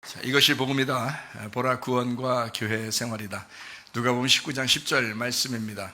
자, 이것이 복음이다. 보라 구원과 교회 생활이다. 누가복음 19장 10절 말씀입니다.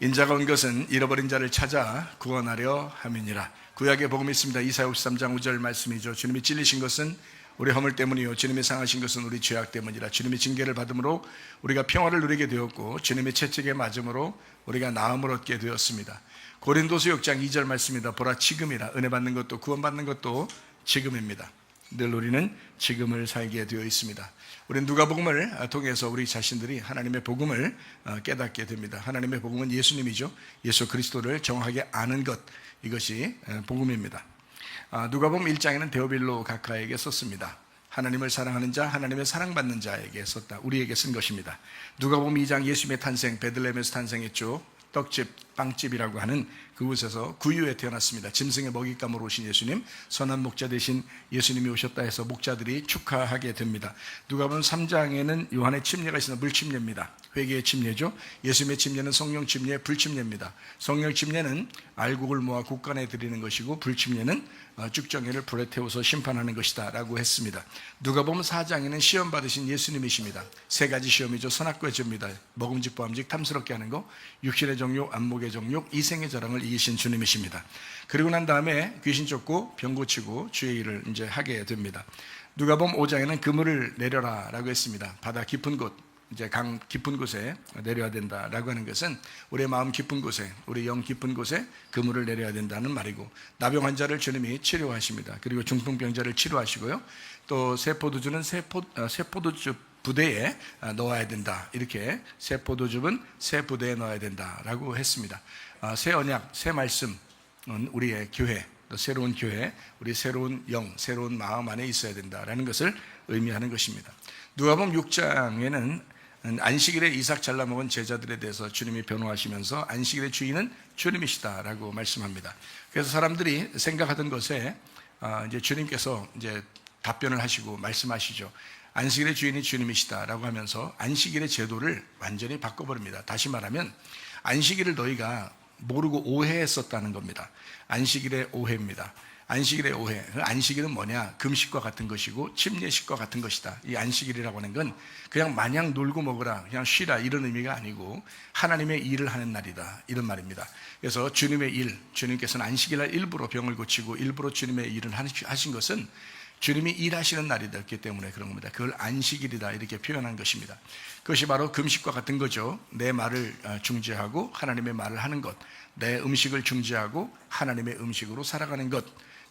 인자가 온 것은 잃어버린 자를 찾아 구원하려 함이니라. 구약의 복음이 있습니다. 이사야 53장 5절 말씀이죠. 주님이 찔리신 것은 우리 허물 때문이요 주님이 상하신 것은 우리 죄악 때문이라. 주님이 징계를 받음으로 우리가 평화를 누리게 되었고 주님의 채찍에 맞음으로 우리가 나음을 얻게 되었습니다. 고린도서 6장 2절 말씀입니다. 보라 지금이라. 은혜 받는 것도 구원받는 것도 지금입니다. 늘 우리는 지금을 살게 되어 있습니다. 우리는 누가복음을 통해서 우리 자신들이 하나님의 복음을 깨닫게 됩니다. 하나님의 복음은 예수님이죠. 예수 그리스도를 정확하게 아는 것, 이것이 복음입니다. 누가복음 1장에는 데오빌로 각하에게 썼습니다. 하나님을 사랑하는 자, 하나님의 사랑받는 자에게 썼다. 우리에게 쓴 것입니다. 누가복음 2장 예수님의 탄생, 베들레헴에서 탄생했죠. 떡집, 빵집이라고 하는 그곳에서 구유에 태어났습니다. 짐승의 먹잇감으로 오신 예수님, 선한 목자 되신 예수님이 오셨다 해서 목자들이 축하하게 됩니다. 누가복음 3장에는 요한의 침례가 있습니다. 물침례입니다. 회개의 침례죠. 예수님의 침례는 성령 침례, 불침례입니다. 성령 침례는 알곡을 모아 국간에 드리는 것이고, 불침례는 쭉정이를 불에 태워서 심판하는 것이다 라고 했습니다. 누가복음 4장에는 시험 받으신 예수님이십니다. 세 가지 시험이죠. 선악과의 죄입니다. 먹음직 보암직 탐스럽게 하는 거, 육신의 정욕, 안목의 정욕, 이생의 자랑을 이기신 주님이십니다. 그리고 난 다음에 귀신 쫓고 병 고치고 주의 일을 이제 하게 됩니다. 누가복음 5장에는 그물을 내려라 라고 했습니다. 바다 깊은 곳, 이제 강 깊은 곳에 내려야 된다라고 하는 것은 우리의 마음 깊은 곳에, 우리 영 깊은 곳에 그물을 내려야 된다는 말이고, 나병 환자를 주님이 치료하십니다. 그리고 중풍병자를 치료하시고요. 또 새 포도주는 새 포도주 부대에 넣어야 된다. 이렇게 새 포도즙은 새 부대에 넣어야 된다라고 했습니다. 새 언약, 새 말씀은 우리의 교회, 또 새로운 교회, 우리 새로운 영, 새로운 마음 안에 있어야 된다라는 것을 의미하는 것입니다. 누가복음 6장에는 안식일에 이삭 잘라 먹은 제자들에 대해서 주님이 변호하시면서 안식일의 주인은 주님이시다라고 말씀합니다. 그래서 사람들이 생각하던 것에 이제 주님께서 이제 답변을 하시고 말씀하시죠. 안식일의 주인이 주님이시다라고 하면서 안식일의 제도를 완전히 바꿔버립니다. 다시 말하면 안식일을 너희가 모르고 오해했었다는 겁니다. 안식일의 오해입니다. 안식일의 오해. 안식일은 뭐냐? 금식과 같은 것이고 침례식과 같은 것이다. 이 안식일이라고 하는 건 그냥 마냥 놀고 먹으라, 그냥 쉬라 이런 의미가 아니고 하나님의 일을 하는 날이다, 이런 말입니다. 그래서 주님의 일, 주님께서는 안식일날 일부러 병을 고치고 일부러 주님의 일을 하신 것은 주님이 일하시는 날이 됐기 때문에 그런 겁니다. 그걸 안식일이다 이렇게 표현한 것입니다. 그것이 바로 금식과 같은 거죠. 내 말을 중지하고 하나님의 말을 하는 것, 내 음식을 중지하고 하나님의 음식으로 살아가는 것,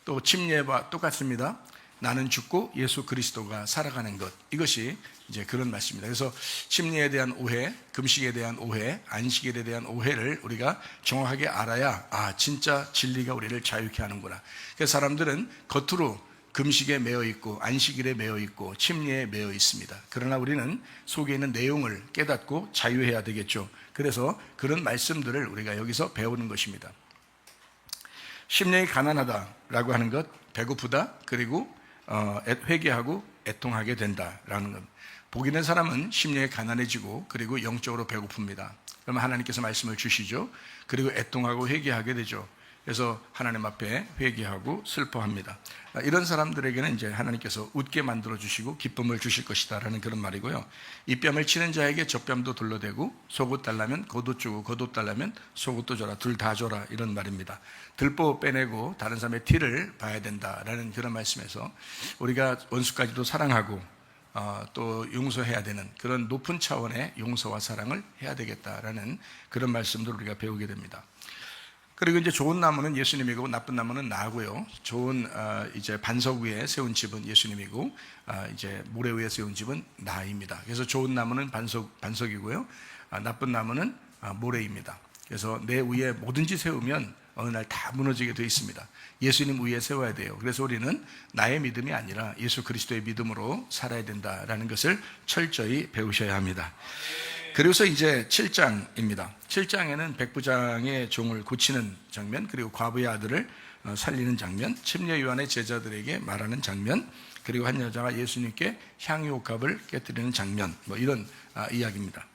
또 침례와 똑같습니다. 나는 죽고 예수 그리스도가 살아가는 것, 이것이 이제 그런 말씀입니다. 그래서 침례에 대한 오해, 금식에 대한 오해, 안식일에 대한 오해를 우리가 정확하게 알아야 진짜 진리가 우리를 자유케 하는구나. 그래서 사람들은 겉으로 금식에 매여 있고 안식일에 매여 있고 침례에 매여 있습니다. 그러나 우리는 속에 있는 내용을 깨닫고 자유해야 되겠죠. 그래서 그런 말씀들을 우리가 여기서 배우는 것입니다. 심령이 가난하다라고 하는 것, 배고프다, 그리고 회개하고 애통하게 된다라는 것. 복 있는 사람은 심령이 가난해지고 그리고 영적으로 배고픕니다. 그러면 하나님께서 말씀을 주시죠. 그리고 애통하고 회개하게 되죠. 그래서 하나님 앞에 회개하고 슬퍼합니다. 이런 사람들에게는 이제 하나님께서 웃게 만들어 주시고 기쁨을 주실 것이다 라는 그런 말이고요. 이 뺨을 치는 자에게 저 뺨도 둘러대고 속옷 달라면 겉옷 주고 겉옷 달라면 속옷도 줘라, 둘 다 줘라, 이런 말입니다. 들보 빼내고 다른 사람의 티를 봐야 된다라는 그런 말씀에서 우리가 원수까지도 사랑하고 또 용서해야 되는 그런 높은 차원의 용서와 사랑을 해야 되겠다라는 그런 말씀들을 우리가 배우게 됩니다. 그리고 이제 좋은 나무는 예수님이고 나쁜 나무는 나고요. 좋은 이제 반석 위에 세운 집은 예수님이고 이제 모래 위에 세운 집은 나입니다. 그래서 좋은 나무는 반석이고요. 나쁜 나무는 모래입니다. 그래서 내 위에 뭐든지 세우면 어느 날 다 무너지게 되어 있습니다. 예수님 위에 세워야 돼요. 그래서 우리는 나의 믿음이 아니라 예수 그리스도의 믿음으로 살아야 된다라는 것을 철저히 배우셔야 합니다. 그래서 이제 7장입니다. 7장에는 백부장의 종을 고치는 장면, 그리고 과부의 아들을 살리는 장면, 침례 요한의 제자들에게 말하는 장면, 그리고 한 여자가 예수님께 향유옥합을 깨뜨리는 장면, 이런 이야기입니다.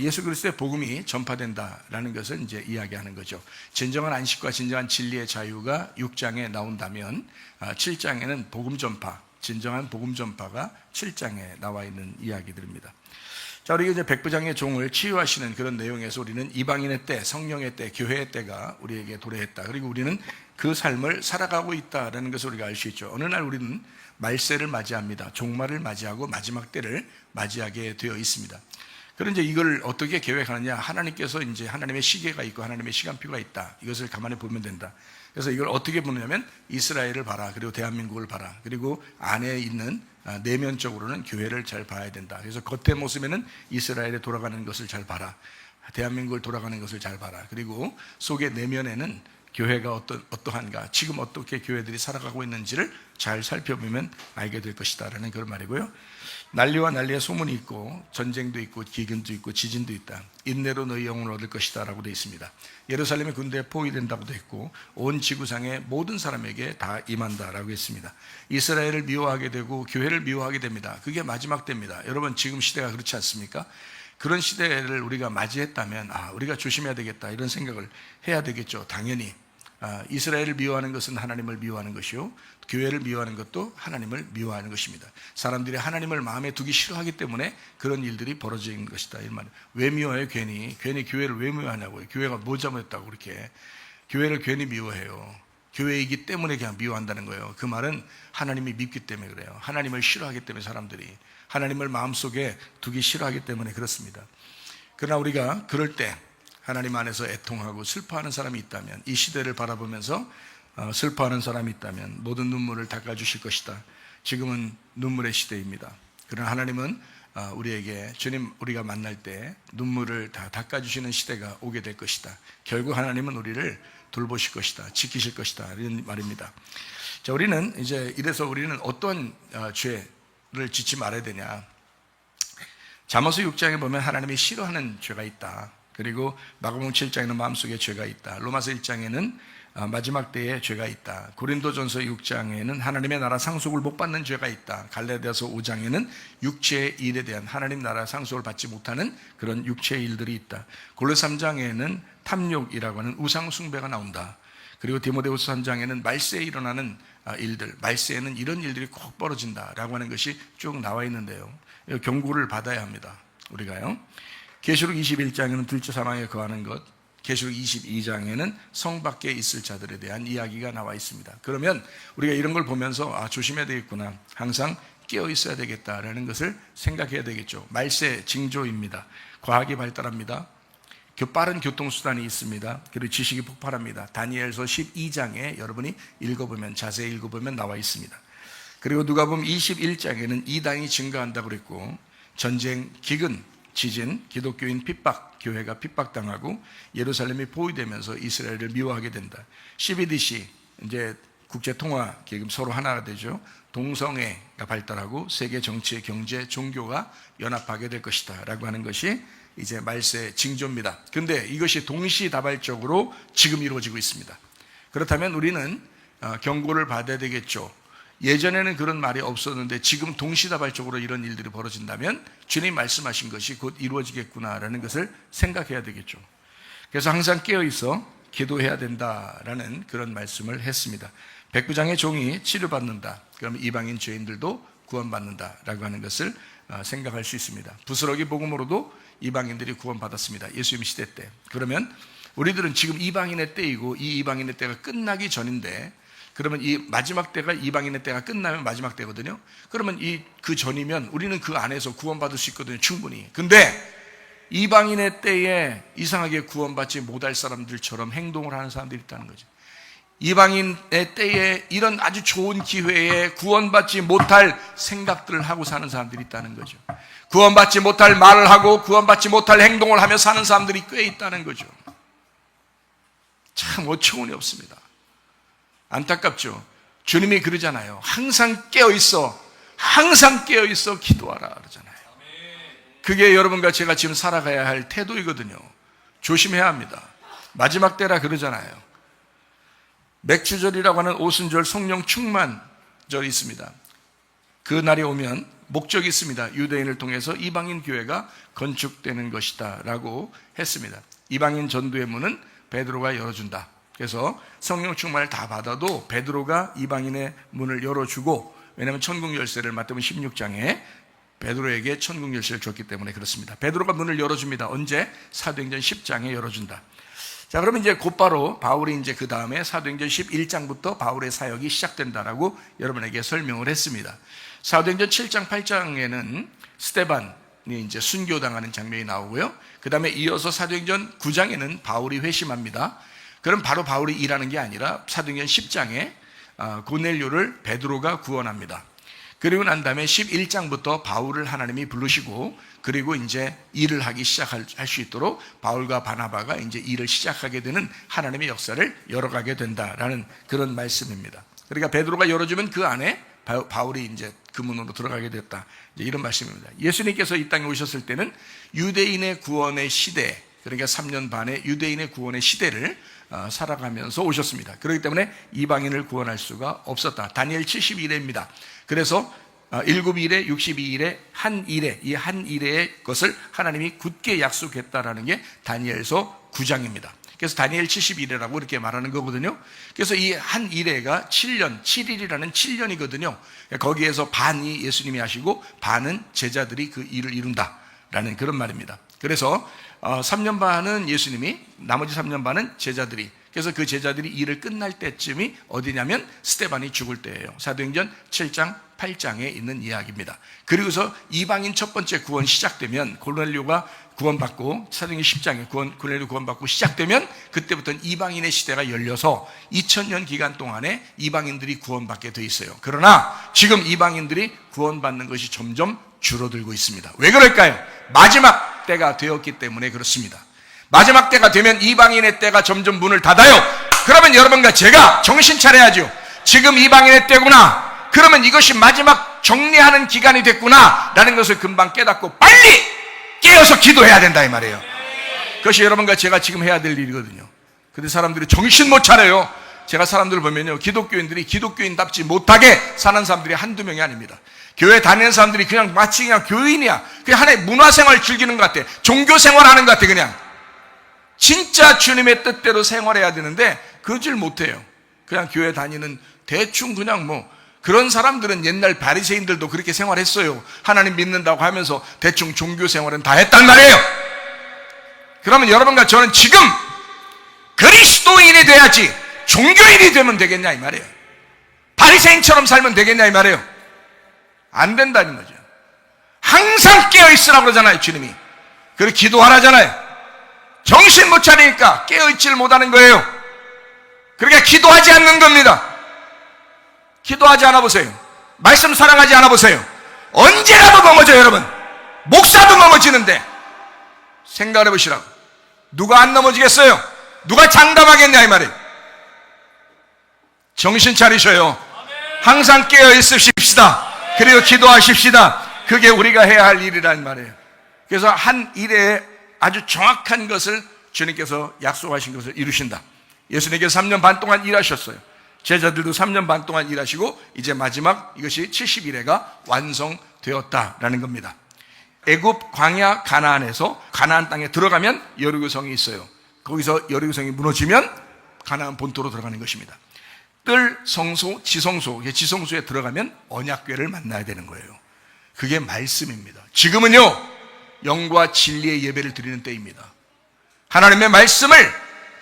예수 그리스도의 복음이 전파된다라는 것을 이제 이야기하는 거죠. 진정한 안식과 진정한 진리의 자유가 6장에 나온다면 7장에는 복음 전파, 진정한 복음 전파가 7장에 나와 있는 이야기들입니다. 자, 우리가 이제 백부장의 종을 치유하시는 그런 내용에서 우리는 이방인의 때, 성령의 때, 교회의 때가 우리에게 도래했다. 그리고 우리는 그 삶을 살아가고 있다라는 것을 우리가 알 수 있죠. 어느 날 우리는 말세를 맞이합니다. 종말을 맞이하고 마지막 때를 맞이하게 되어 있습니다. 그런데 이걸 어떻게 계획하느냐? 하나님께서 이제 하나님의 시계가 있고 하나님의 시간표가 있다. 이것을 가만히 보면 된다. 그래서 이걸 어떻게 보느냐면 이스라엘을 봐라. 그리고 대한민국을 봐라. 그리고 안에 있는 내면적으로는 교회를 잘 봐야 된다. 그래서 겉의 모습에는 이스라엘에 돌아가는 것을 잘 봐라. 대한민국을 돌아가는 것을 잘 봐라. 그리고 속의 내면에는 교회가 어떠한가, 지금 어떻게 교회들이 살아가고 있는지를 잘 살펴보면 알게 될 것이다 라는 그런 말이고요. 난리와 난리의 소문이 있고 전쟁도 있고 기근도 있고 지진도 있다. 인내로 너희 영혼을 얻을 것이다 라고 되어 있습니다. 예루살렘의 군대에 포위된다고 되어 있고 온 지구상의 모든 사람에게 다 임한다 라고 했습니다. 이스라엘을 미워하게 되고 교회를 미워하게 됩니다. 그게 마지막 때입니다. 여러분, 지금 시대가 그렇지 않습니까? 그런 시대를 우리가 맞이했다면 우리가 조심해야 되겠다 이런 생각을 해야 되겠죠. 당연히 이스라엘을 미워하는 것은 하나님을 미워하는 것이요, 교회를 미워하는 것도 하나님을 미워하는 것입니다. 사람들이 하나님을 마음에 두기 싫어하기 때문에 그런 일들이 벌어지는 것이다. 이 말은 왜 미워해요? 괜히 교회를 왜 미워하냐고요. 교회가 뭐 잘못했다고 그렇게 교회를 괜히 미워해요. 교회이기 때문에 그냥 미워한다는 거예요. 그 말은 하나님이 밉기 때문에 그래요. 하나님을 싫어하기 때문에 사람들이 하나님을 마음속에 두기 싫어하기 때문에 그렇습니다. 그러나 우리가 그럴 때 하나님 안에서 애통하고 슬퍼하는 사람이 있다면, 이 시대를 바라보면서 슬퍼하는 사람이 있다면 모든 눈물을 닦아주실 것이다. 지금은 눈물의 시대입니다. 그러나 하나님은 우리에게 주님 우리가 만날 때 눈물을 다 닦아주시는 시대가 오게 될 것이다. 결국 하나님은 우리를 돌보실 것이다. 지키실 것이다. 이런 말입니다. 자, 우리는 이제 이래서 우리는 어떤 죄를 짓지 말아야 되냐. 잠언서 6장에 보면 하나님이 싫어하는 죄가 있다. 그리고 마가복음 7장에는 마음속에 죄가 있다. 로마서 1장에는 마지막 때에 죄가 있다. 고린도전서 6장에는 하나님의 나라 상속을 못 받는 죄가 있다. 갈라디아서 5장에는 육체의 일에 대한 하나님 나라 상속을 받지 못하는 그런 육체의 일들이 있다. 골로새 3장에는 탐욕이라고 하는 우상 숭배가 나온다. 그리고 디모데후서 3장에는 말세에 일어나는 일들, 말세에는 이런 일들이 꼭 벌어진다라고 하는 것이 쭉 나와 있는데요. 경고를 받아야 합니다. 우리가요. 계시록 21장에는 둘째 사망에 거하는 것, 계시록 22장에는 성 밖에 있을 자들에 대한 이야기가 나와 있습니다. 그러면 우리가 이런 걸 보면서 조심해야 되겠구나, 항상 깨어 있어야 되겠다라는 것을 생각해야 되겠죠. 말세 징조입니다. 과학이 발달합니다. 빠른 교통수단이 있습니다. 그리고 지식이 폭발합니다. 다니엘서 12장에 여러분이 읽어보면, 자세히 읽어보면 나와 있습니다. 그리고 누가복음 21장에는 이단이 증가한다고 그랬고, 전쟁, 기근, 지진, 기독교인 핍박, 교회가 핍박당하고 예루살렘이 포위되면서 이스라엘을 미워하게 된다. CBDC, 이제 국제통화 기금 서로 하나가 되죠. 동성애가 발달하고 세계 정치, 경제, 종교가 연합하게 될 것이다 라고 하는 것이 이제 말세 징조입니다. 그런데 이것이 동시다발적으로 지금 이루어지고 있습니다. 그렇다면 우리는 경고를 받아야 되겠죠. 예전에는 그런 말이 없었는데 지금 동시다발적으로 이런 일들이 벌어진다면 주님 말씀하신 것이 곧 이루어지겠구나라는 것을 생각해야 되겠죠. 그래서 항상 깨어있어 기도해야 된다라는 그런 말씀을 했습니다. 백부장의 종이 치료받는다. 그러면 이방인 죄인들도 구원받는다라고 하는 것을 생각할 수 있습니다. 부스러기 복음으로도 이방인들이 구원받았습니다. 예수님 시대 때. 그러면 우리들은 지금 이방인의 때이고 이 이방인의 때가 끝나기 전인데, 그러면 이 마지막 때가 이방인의 때가 끝나면 마지막 때거든요. 그러면 그 전이면 우리는 그 안에서 구원받을 수 있거든요. 충분히. 근데 이방인의 때에 이상하게 구원받지 못할 사람들처럼 행동을 하는 사람들이 있다는 거죠. 이방인의 때에 이런 아주 좋은 기회에 구원받지 못할 생각들을 하고 사는 사람들이 있다는 거죠. 구원받지 못할 말을 하고 구원받지 못할 행동을 하며 사는 사람들이 꽤 있다는 거죠. 참 어처구니 없습니다. 안타깝죠. 주님이 그러잖아요. 항상 깨어있어, 항상 깨어있어 기도하라 그러잖아요. 그게 여러분과 제가 지금 살아가야 할 태도이거든요. 조심해야 합니다. 마지막 때라 그러잖아요. 맥주절이라고 하는 오순절 성령 충만절이 있습니다. 그 날이 오면 목적이 있습니다. 유대인을 통해서 이방인 교회가 건축되는 것이다 라고 했습니다. 이방인 전도의 문은 베드로가 열어준다. 그래서 성령 충만을 다 받아도 베드로가 이방인의 문을 열어주고, 왜냐하면 천국 열쇠를 마태복음 16장에 베드로에게 천국 열쇠를 줬기 때문에 그렇습니다. 베드로가 문을 열어줍니다. 언제? 사도행전 10장에 열어준다. 자, 그러면 이제 곧바로 바울이 이제 그 다음에 사도행전 11장부터 바울의 사역이 시작된다라고 여러분에게 설명을 했습니다. 사도행전 7장, 8장에는 스데반이 이제 순교당하는 장면이 나오고요. 그 다음에 이어서 사도행전 9장에는 바울이 회심합니다. 그럼 바로 바울이 일하는 게 아니라 사도행전 10장에 고넬료를 베드로가 구원합니다. 그리고 난 다음에 11장부터 바울을 하나님이 부르시고 그리고 이제 일을 하기 시작할 수 있도록 바울과 바나바가 이제 일을 시작하게 되는 하나님의 역사를 열어가게 된다라는 그런 말씀입니다. 그러니까 베드로가 열어주면 그 안에 바울이 이제 그 문으로 들어가게 됐다. 이제 이런 말씀입니다. 예수님께서 이 땅에 오셨을 때는 유대인의 구원의 시대, 그러니까 3년 반의 유대인의 구원의 시대를 살아가면서 오셨습니다. 그렇기 때문에 이방인을 구원할 수가 없었다. 다니엘 72일입니다. 그래서 7일에 62일에 한 일에, 이 한 일의 것을 하나님이 굳게 약속했다라는 게 다니엘서 9장입니다. 그래서 다니엘 70일이라고 이렇게 말하는 거거든요. 그래서 이 한 일회가 7년, 7일이라는 7년이거든요. 거기에서 반이 예수님이 하시고 반은 제자들이 그 일을 이룬다라는 그런 말입니다. 그래서 3년 반은 예수님이, 나머지 3년 반은 제자들이, 그래서 그 제자들이 일을 끝날 때쯤이 어디냐면 스데반이 죽을 때예요. 사도행전 7장, 8장에 있는 이야기입니다. 그리고서 이방인 첫 번째 구원 시작되면, 고넬료가 구원받고 사도행전 10장에 고넬료 구원받고 시작되면 그때부터는 이방인의 시대가 열려서 2000년 기간 동안에 이방인들이 구원받게 돼 있어요. 그러나 지금 이방인들이 구원받는 것이 점점 줄어들고 있습니다. 왜 그럴까요? 마지막 때가 되었기 때문에 그렇습니다. 마지막 때가 되면 이방인의 때가 점점 문을 닫아요. 그러면 여러분과 제가 정신 차려야죠. 지금 이방인의 때구나. 그러면 이것이 마지막 정리하는 기간이 됐구나 라는 것을 금방 깨닫고 빨리 깨어서 기도해야 된다 이 말이에요. 그것이 여러분과 제가 지금 해야 될 일이거든요. 근데 사람들이 정신 못 차려요. 제가 사람들을 보면요, 기독교인들이 기독교인답지 못하게 사는 사람들이 한두 명이 아닙니다. 교회 다니는 사람들이 그냥 마치 그냥 교인이야. 그냥 하나의 문화생활 즐기는 것 같아. 종교생활 하는 것 같아. 그냥 진짜 주님의 뜻대로 생활해야 되는데 그러질 못해요. 그냥 교회 다니는 대충 그냥 뭐, 그런 사람들은 옛날 바리새인들도 그렇게 생활했어요. 하나님 믿는다고 하면서 대충 종교 생활은 다 했단 말이에요. 그러면 여러분과 저는 지금 그리스도인이 돼야지 종교인이 되면 되겠냐 이 말이에요. 바리새인처럼 살면 되겠냐 이 말이에요. 안 된다는 거죠. 항상 깨어있으라고 그러잖아요, 주님이. 그리고 기도하라잖아요. 정신 못 차리니까 깨어있지를 못하는 거예요. 그러니까 기도하지 않는 겁니다. 기도하지 않아 보세요. 말씀 사랑하지 않아 보세요. 언제라도 넘어져요, 여러분. 목사도 넘어지는데 생각을 해보시라고. 누가 안 넘어지겠어요? 누가 장담하겠냐 이 말이에요. 정신 차리셔요. 항상 깨어 있으십시다. 그리고 기도하십시다. 그게 우리가 해야 할 일이란 말이에요. 그래서 한 일에 아주 정확한 것을 주님께서 약속하신 것을 이루신다. 예수님께서 3년 반 동안 일하셨어요. 제자들도 3년 반 동안 일하시고 이제 마지막 이것이 70일회가 완성되었다라는 겁니다. 애굽 광야 가나안에서 가나안 땅에 들어가면 여리고성이 있어요. 거기서 여리고성이 무너지면 가나안 본토로 들어가는 것입니다. 뜰, 성소, 지성소, 지성소에 들어가면 언약궤를 만나야 되는 거예요. 그게 말씀입니다. 지금은요, 영과 진리의 예배를 드리는 때입니다. 하나님의 말씀을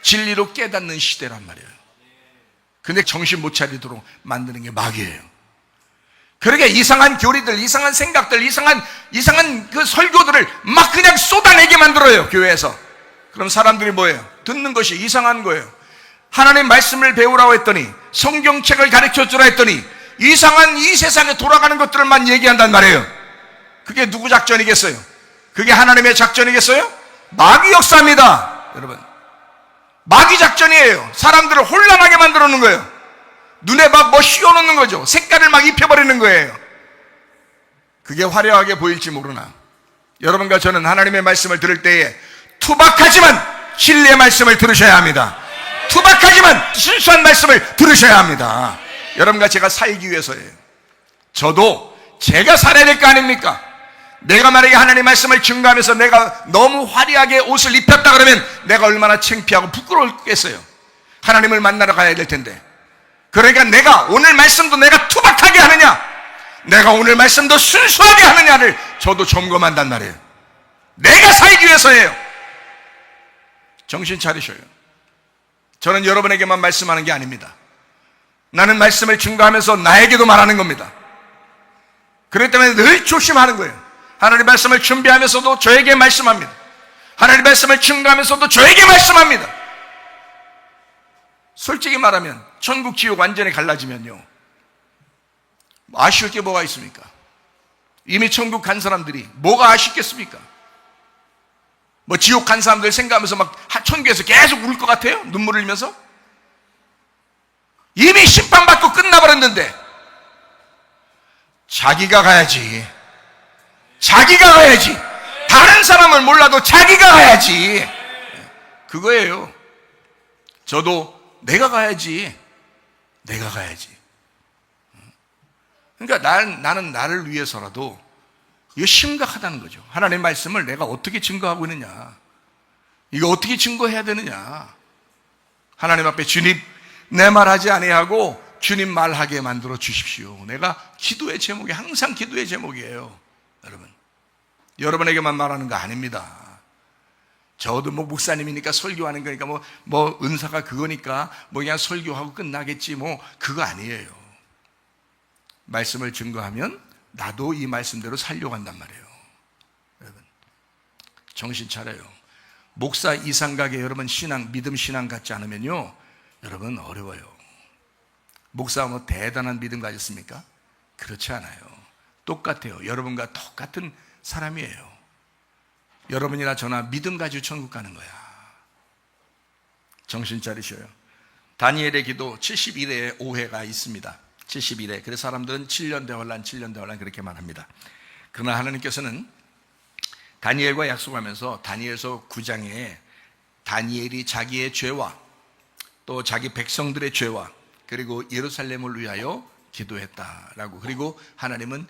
진리로 깨닫는 시대란 말이에요. 근데 정신 못 차리도록 만드는 게 마귀예요. 그러게 이상한 교리들, 이상한 생각들, 이상한 그 설교들을 막 그냥 쏟아내게 만들어요, 교회에서. 그럼 사람들이 뭐예요? 듣는 것이 이상한 거예요. 하나님 말씀을 배우라고 했더니, 성경책을 가르쳐주라 했더니 이상한 이 세상에 돌아가는 것들만 얘기한단 말이에요. 그게 누구 작전이겠어요? 그게 하나님의 작전이겠어요? 마귀 역사입니다, 여러분. 마귀 작전이에요. 사람들을 혼란하게 만들어 놓는 거예요. 눈에 막 뭐 씌워놓는 거죠. 색깔을 막 입혀버리는 거예요. 그게 화려하게 보일지 모르나 여러분과 저는 하나님의 말씀을 들을 때에 투박하지만 진리의 말씀을 들으셔야 합니다. 투박하지만 순수한 말씀을 들으셔야 합니다. 여러분과 제가 살기 위해서예요. 저도 제가 살아야 될 거 아닙니까? 내가 만약에 하나님의 말씀을 증거하면서 내가 너무 화려하게 옷을 입혔다 그러면 내가 얼마나 창피하고 부끄러웠겠어요. 하나님을 만나러 가야 될 텐데. 그러니까 내가 오늘 말씀도 내가 투박하게 하느냐, 내가 오늘 말씀도 순수하게 하느냐를 저도 점검한단 말이에요. 내가 살기 위해서예요. 정신 차리셔요. 저는 여러분에게만 말씀하는 게 아닙니다. 나는 말씀을 증거하면서 나에게도 말하는 겁니다. 그렇기 때문에 늘 조심하는 거예요. 하나님 말씀을 준비하면서도 저에게 말씀합니다. 하나님 말씀을 증거하면서도 저에게 말씀합니다. 솔직히 말하면 천국 지옥 완전히 갈라지면요, 아쉬울 게 뭐가 있습니까? 이미 천국 간 사람들이 뭐가 아쉽겠습니까? 뭐 지옥 간 사람들 생각하면서 막 천국에서 계속 울 것 같아요? 눈물을 흘리면서? 이미 심판받고 끝나버렸는데 자기가 가야지. 자기가 가야지. 다른 사람을 몰라도 자기가 가야지. 그거예요. 저도 내가 가야지. 내가 가야지. 그러니까 나는 나를 위해서라도 이거 심각하다는 거죠. 하나님의 말씀을 내가 어떻게 증거하고 있느냐, 이거 어떻게 증거해야 되느냐. 하나님 앞에 주님 내 말하지 아니하고 주님 말하게 만들어 주십시오. 내가 기도의 제목이 항상 기도의 제목이에요. 여러분에게만 말하는 거 아닙니다. 저도 뭐 목사님이니까 설교하는 거니까 뭐 은사가 그거니까 뭐 그냥 설교하고 끝나겠지 뭐 그거 아니에요. 말씀을 증거하면 나도 이 말씀대로 살려고 한단 말이에요. 여러분 정신 차려요. 목사 이상각에 여러분 신앙, 믿음 신앙 갖지 않으면요, 여러분 어려워요. 목사가 뭐 대단한 믿음 가졌습니까? 그렇지 않아요. 똑같아요. 여러분과 똑같은 사람이에요. 여러분이나 저나 믿음 가지고 천국 가는 거야. 정신 차리셔요. 다니엘의 기도 71회의 오해가 있습니다. 71회. 그래서 사람들은 7년 대환란, 7년 대환란 그렇게 말합니다. 그러나 하나님께서는 다니엘과 약속하면서 다니엘서 9장에 다니엘이 자기의 죄와 또 자기 백성들의 죄와 그리고 예루살렘을 위하여 기도했다라고, 그리고 하나님은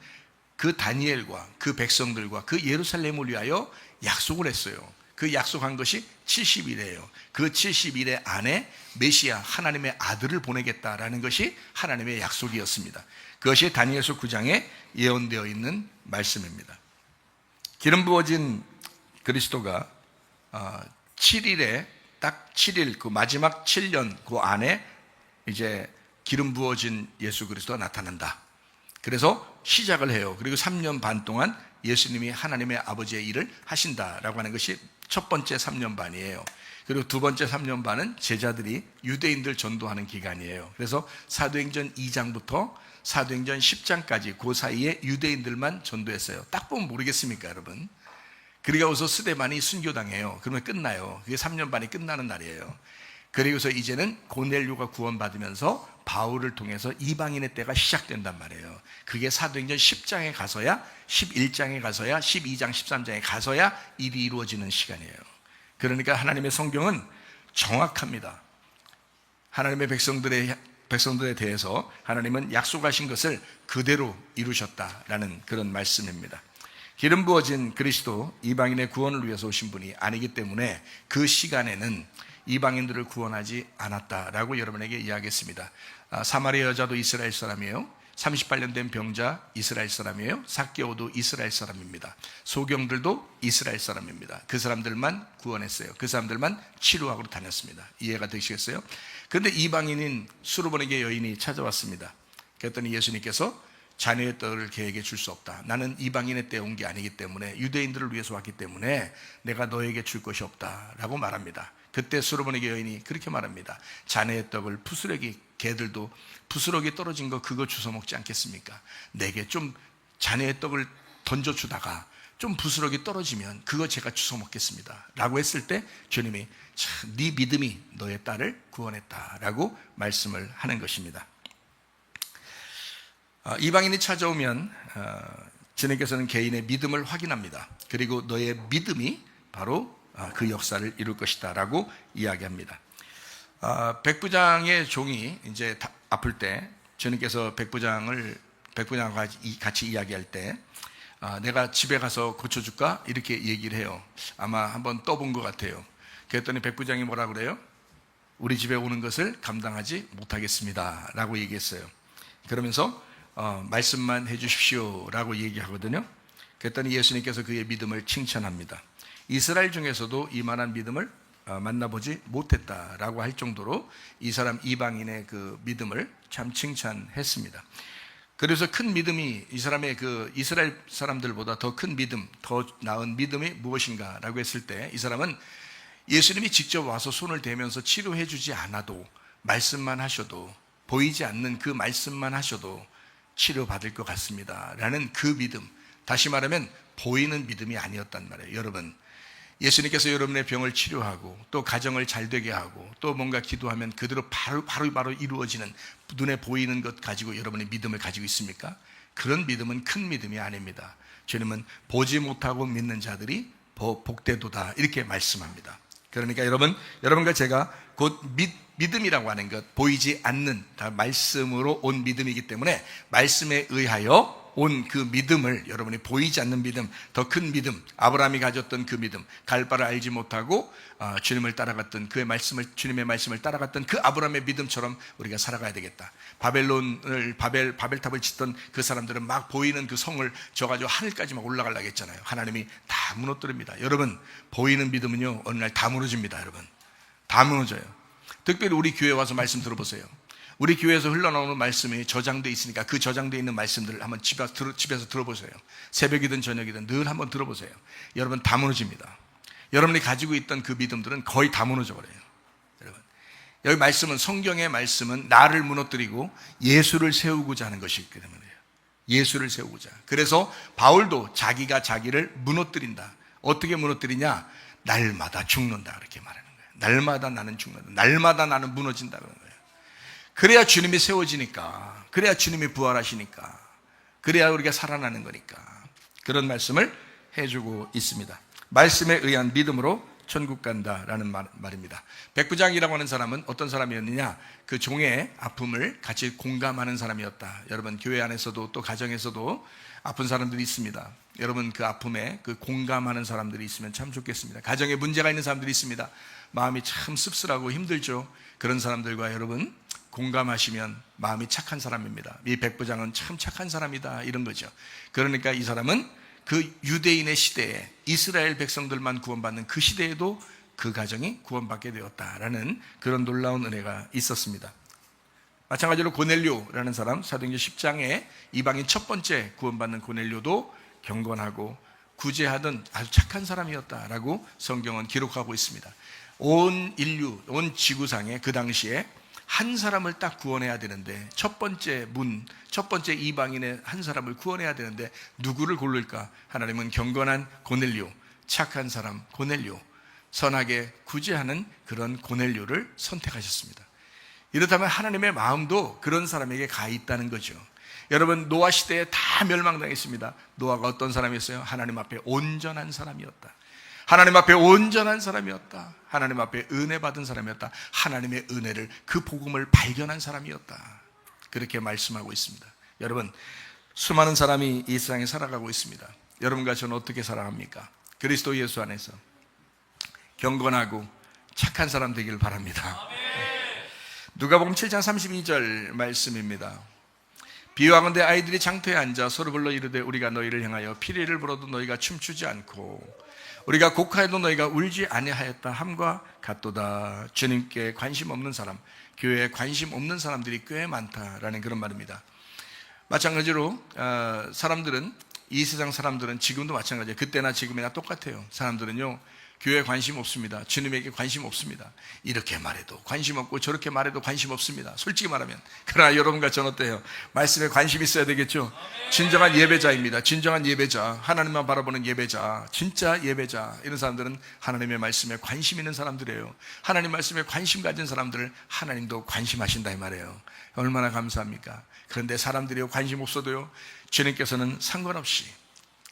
그 다니엘과 그 백성들과 그 예루살렘을 위하여 약속을 했어요. 그 약속한 것이 70일이에요. 그 70일의 안에 메시아 하나님의 아들을 보내겠다라는 것이 하나님의 약속이었습니다. 그것이 다니엘서 9장에 예언되어 있는 말씀입니다. 기름 부어진 그리스도가 7일에 딱 7일, 그 마지막 7년 그 안에 이제 기름 부어진 예수 그리스도가 나타난다. 그래서 시작을 해요. 그리고 3년 반 동안 예수님이 하나님의 아버지의 일을 하신다라고 하는 것이 첫 번째 3년 반이에요. 그리고 두 번째 3년 반은 제자들이 유대인들 전도하는 기간이에요. 그래서 사도행전 2장부터 사도행전 10장까지 그 사이에 유대인들만 전도했어요. 딱 보면 모르겠습니까, 여러분? 그리고서 스데반이 순교당해요. 그러면 끝나요. 그게 3년 반이 끝나는 날이에요. 그리고서 이제는 고넬료가 구원받으면서 바울을 통해서 이방인의 때가 시작된단 말이에요. 그게 사도행전 10장에 가서야, 11장에 가서야, 12장, 13장에 가서야 일이 이루어지는 시간이에요. 그러니까 하나님의 성경은 정확합니다. 하나님의 백성들에 대해서 하나님은 약속하신 것을 그대로 이루셨다라는 그런 말씀입니다. 기름 부어진 그리스도, 이방인의 구원을 위해서 오신 분이 아니기 때문에 그 시간에는 이방인들을 구원하지 않았다라고 여러분에게 이야기했습니다. 사마리아 여자도 이스라엘 사람이에요. 38년 된 병자 이스라엘 사람이에요. 삭개오도 이스라엘 사람입니다. 소경들도 이스라엘 사람입니다. 그 사람들만 구원했어요. 그 사람들만 치료하러 다녔습니다. 이해가 되시겠어요? 그런데 이방인인 수르보니게 여인이 찾아왔습니다. 그랬더니 예수님께서 자녀의 떡을 걔에게 줄 수 없다. 나는 이방인의 때에 온 게 아니기 때문에, 유대인들을 위해서 왔기 때문에 내가 너에게 줄 것이 없다라고 말합니다. 그때 수르보니게 여인이 그렇게 말합니다. 자네의 떡을 푸스러기, 개들도 부스러기 떨어진 거 그거 주워 먹지 않겠습니까? 내게 좀 자네의 떡을 던져주다가 좀 부스러기 떨어지면 그거 제가 주워 먹겠습니다 라고 했을 때 주님이 네 믿음이 너의 딸을 구원했다라고 말씀을 하는 것입니다. 이방인이 찾아오면 주님께서는 개인의 믿음을 확인합니다. 그리고 너의 믿음이 바로 그 역사를 이룰 것이다 라고 이야기합니다. 백부장의 종이 이제 아플 때 주님께서 백부장과 같이 이야기할 때 내가 집에 가서 고쳐줄까? 이렇게 얘기를 해요. 아마 한번 떠본 것 같아요. 그랬더니 백부장이 뭐라 그래요? 우리 집에 오는 것을 감당하지 못하겠습니다 라고 얘기했어요. 그러면서 말씀만 해주십시오라고 얘기하거든요. 그랬더니 예수님께서 그의 믿음을 칭찬합니다. 이스라엘 중에서도 이만한 믿음을 만나보지 못했다라고 할 정도로 이 사람 이방인의 그 믿음을 참 칭찬했습니다. 그래서 큰 믿음이 이 사람의 그 이스라엘 사람들보다 더 큰 믿음, 더 나은 믿음이 무엇인가라고 했을 때 이 사람은 예수님이 직접 와서 손을 대면서 치료해 주지 않아도 말씀만 하셔도 보이지 않는 그 말씀만 하셔도 치료받을 것 같습니다 라는 그 믿음, 다시 말하면 보이는 믿음이 아니었단 말이에요. 여러분, 예수님께서 여러분의 병을 치료하고 또 가정을 잘 되게 하고 또 뭔가 기도하면 그대로 바로 이루어지는 눈에 보이는 것 가지고 여러분의 믿음을 가지고 있습니까? 그런 믿음은 큰 믿음이 아닙니다. 주님은 보지 못하고 믿는 자들이 복되도다 이렇게 말씀합니다. 그러니까 여러분과 제가 곧 믿음이라고 하는 것, 보이지 않는 다 말씀으로 온 믿음이기 때문에 말씀에 의하여 온 그 믿음을, 여러분이 보이지 않는 믿음, 더 큰 믿음, 아브라함이 가졌던 그 믿음, 갈 바를 알지 못하고 주님을 따라갔던 주님의 말씀을 따라갔던 그 아브라함의 믿음처럼 우리가 살아가야 되겠다. 바벨탑을 짓던 그 사람들은 막 보이는 그 성을 져가지고 하늘까지 막 올라가려고 했잖아요. 하나님이 다 무너뜨립니다. 여러분, 보이는 믿음은요 어느 날 다 무너집니다. 여러분, 다 무너져요. 특별히 우리 교회 와서 말씀 들어보세요. 우리 교회에서 흘러나오는 말씀이 저장되어 있으니까 그 저장되어 있는 말씀들을 한번 집에서 들어보세요. 새벽이든 저녁이든 늘 한번 들어보세요. 여러분, 다 무너집니다. 여러분이 가지고 있던 그 믿음들은 거의 다 무너져 버려요. 여러분, 여기 말씀은, 성경의 말씀은 나를 무너뜨리고 예수를 세우고자 하는 것이기 때문이에요. 예수를 세우고자. 그래서 바울도 자기가 자기를 무너뜨린다. 어떻게 무너뜨리냐? 날마다 죽는다 그렇게 말하는 거예요. 날마다 나는 죽는다. 날마다 나는 무너진다 그러는 거예요. 그래야 주님이 세워지니까, 그래야 주님이 부활하시니까, 그래야 우리가 살아나는 거니까 그런 말씀을 해주고 있습니다. 말씀에 의한 믿음으로 천국 간다라는 말입니다. 백부장이라고 하는 사람은 어떤 사람이었느냐? 그 종의 아픔을 같이 공감하는 사람이었다. 여러분, 교회 안에서도 또 가정에서도 아픈 사람들이 있습니다. 여러분, 그 아픔에 그 공감하는 사람들이 있으면 참 좋겠습니다. 가정에 문제가 있는 사람들이 있습니다. 마음이 참 씁쓸하고 힘들죠. 그런 사람들과 여러분 공감하시면 마음이 착한 사람입니다. 이 백부장은 참 착한 사람이다 이런 거죠. 그러니까 이 사람은 그 유대인의 시대에 이스라엘 백성들만 구원받는 그 시대에도 그 가정이 구원받게 되었다라는 그런 놀라운 은혜가 있었습니다. 마찬가지로 고넬료라는 사람, 사도행전 10장에 이방인 첫 번째 구원받는 고넬료도 경건하고 구제하던 아주 착한 사람이었다라고 성경은 기록하고 있습니다. 온 인류, 온 지구상에 그 당시에 한 사람을 딱 구원해야 되는데, 첫 번째 이방인의 한 사람을 구원해야 되는데 누구를 고를까? 하나님은 경건한 고넬료, 착한 사람 고넬료, 선하게 구제하는 그런 고넬료를 선택하셨습니다. 이렇다면 하나님의 마음도 그런 사람에게 가 있다는 거죠. 여러분, 노아 시대에 다 멸망당했습니다. 노아가 어떤 사람이었어요? 하나님 앞에 온전한 사람이었다. 하나님 앞에 온전한 사람이었다. 하나님 앞에 은혜 받은 사람이었다. 하나님의 은혜를, 그 복음을 발견한 사람이었다. 그렇게 말씀하고 있습니다. 여러분, 수많은 사람이 이 세상에 살아가고 있습니다. 여러분과 저는 어떻게 살아갑니까? 그리스도 예수 안에서 경건하고 착한 사람 되기를 바랍니다. 누가복음 7장 32절 말씀입니다. 비유하건대 아이들이 장터에 앉아 서로 불러 이르되 우리가 너희를 향하여 피리를 불어도 너희가 춤추지 않고 우리가 곡하여도 너희가 울지 아니하였다 함과 같도다. 주님께 관심 없는 사람, 교회에 관심 없는 사람들이 꽤 많다라는 그런 말입니다. 마찬가지로 사람들은, 이 세상 사람들은 지금도 마찬가지예요. 그때나 지금이나 똑같아요. 사람들은요, 교회에 관심 없습니다. 주님에게 관심 없습니다. 이렇게 말해도 관심 없고 저렇게 말해도 관심 없습니다. 솔직히 말하면. 그러나 여러분과 저는 어때요? 말씀에 관심 있어야 되겠죠? 진정한 예배자입니다. 진정한 예배자, 하나님만 바라보는 예배자, 진짜 예배자, 이런 사람들은 하나님의 말씀에 관심 있는 사람들이에요. 하나님 말씀에 관심 가진 사람들을 하나님도 관심하신다 이 말이에요. 얼마나 감사합니까? 그런데 사람들이 관심 없어도요, 주님께서는 상관없이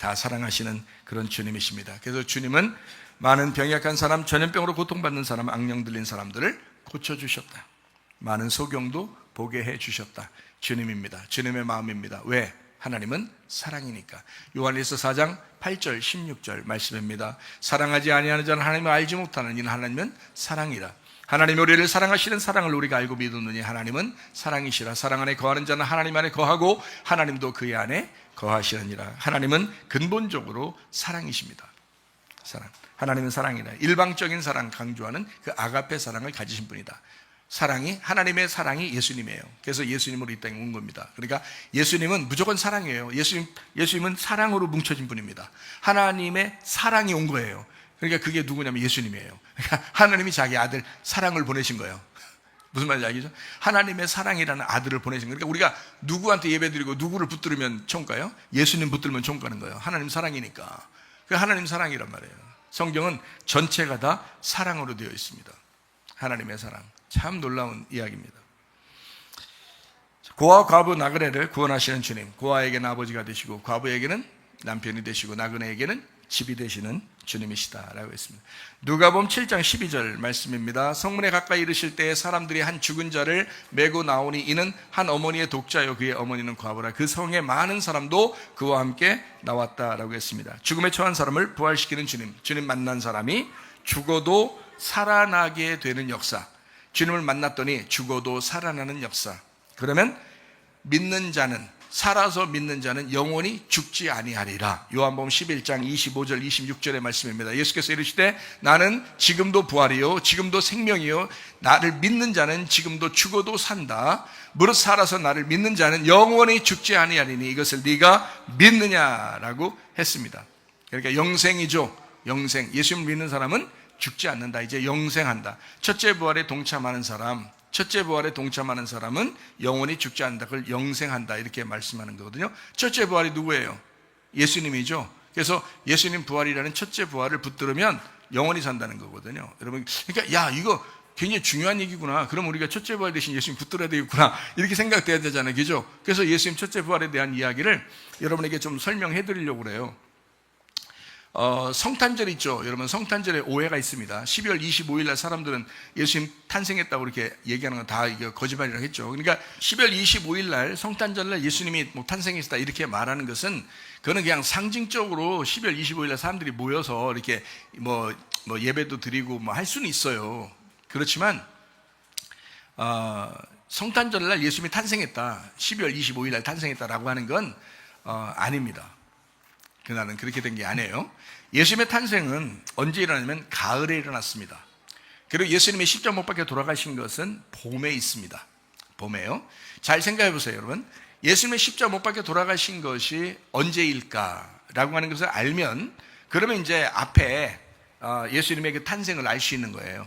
다 사랑하시는 그런 주님이십니다. 그래서 주님은 많은 병약한 사람, 전염병으로 고통받는 사람, 악령 들린 사람들을 고쳐주셨다. 많은 소경도 보게 해주셨다. 주님입니다. 주님의 마음입니다. 왜? 하나님은 사랑이니까. 요한일서 4장 8절 16절 말씀입니다. 사랑하지 아니하는 자는 하나님을 알지 못하는 이는 하나님은 사랑이라. 하나님 우리를 사랑하시는 사랑을 우리가 알고 믿었느니 하나님은 사랑이시라. 사랑 안에 거하는 자는 하나님 안에 거하고 하나님도 그의 안에 거하시느니라. 하나님은 근본적으로 사랑이십니다. 사랑. 하나님은 사랑이라. 일방적인 사랑 강조하는 그 아가페 사랑을 가지신 분이다. 사랑이, 하나님의 사랑이 예수님이에요. 그래서 예수님으로 이 땅에 온 겁니다. 그러니까 예수님은 무조건 사랑이에요. 예수님은 사랑으로 뭉쳐진 분입니다. 하나님의 사랑이 온 거예요. 그러니까 그게 누구냐면 예수님이에요. 그러니까 하나님이 자기 아들 사랑을 보내신 거예요. 무슨 말인지 알겠죠? 하나님의 사랑이라는 아들을 보내신 거예요. 그러니까 우리가 누구한테 예배드리고 누구를 붙들으면 총가요? 예수님 붙들면 총가는 거예요. 하나님 사랑이니까. 그 하나님 사랑이란 말이에요. 성경은 전체가 다 사랑으로 되어 있습니다. 하나님의 사랑. 참 놀라운 이야기입니다. 고아 과부 나그네를 구원하시는 주님, 고아에게는 아버지가 되시고 과부에게는 남편이 되시고 나그네에게는 집이 되시는 주님이시다라고 했습니다. 누가복음 7장 12절 말씀입니다. 성문에 가까이 이르실 때에 사람들이 한 죽은 자를 메고 나오니 이는 한 어머니의 독자요 그의 어머니는 과부라. 그 성에 많은 사람도 그와 함께 나왔다라고 했습니다. 죽음에 처한 사람을 부활시키는 주님 만난 사람이 죽어도 살아나게 되는 역사, 주님을 만났더니 죽어도 살아나는 역사. 그러면 믿는 자는, 살아서 믿는 자는 영원히 죽지 아니하리라. 요한복음 11장 25절 26절의 말씀입니다. 예수께서 이르시되 나는 지금도 부활이요 지금도 생명이요 나를 믿는 자는 지금도 죽어도 산다. 무릇 살아서 나를 믿는 자는 영원히 죽지 아니하리니 이것을 네가 믿느냐라고 했습니다. 그러니까 영생이죠. 영생. 예수를 믿는 사람은 죽지 않는다. 이제 영생한다. 첫째 부활에 동참하는 사람은 영원히 죽지 않는다. 그걸 영생한다. 이렇게 말씀하는 거거든요. 첫째 부활이 누구예요? 예수님이죠. 그래서 예수님 부활이라는 첫째 부활을 붙들으면 영원히 산다는 거거든요. 여러분, 그러니까 이거 굉장히 중요한 얘기구나. 그럼 우리가 첫째 부활 대신 예수님 붙들어야 되겠구나. 이렇게 생각돼야 되잖아요. 그죠? 그래서 예수님 첫째 부활에 대한 이야기를 여러분에게 좀 설명해 드리려고 그래요. 성탄절 있죠. 여러분, 성탄절에 오해가 있습니다. 12월 25일 날 사람들은 예수님 탄생했다고 이렇게 얘기하는 건 다 이게 거짓말이라고 했죠. 그러니까 12월 25일 날 성탄절 날 예수님이 탄생했다 이렇게 말하는 것은 그거는 그냥 상징적으로 12월 25일 날 사람들이 모여서 이렇게 뭐 예배도 드리고 할 수는 있어요. 그렇지만 성탄절 날 예수님이 탄생했다, 12월 25일 날 탄생했다라고 하는 건 아닙니다. 그날은 그렇게 된 게 아니에요. 예수님의 탄생은 언제 일어나냐면 가을에 일어났습니다. 그리고 예수님이 십자가 못 박혀 돌아가신 것은 봄에 있습니다. 봄에요. 잘 생각해 보세요, 여러분. 예수님의 십자가 못 박혀 돌아가신 것이 언제일까라고 하는 것을 알면, 그러면 이제 앞에 예수님의 그 탄생을 알 수 있는 거예요.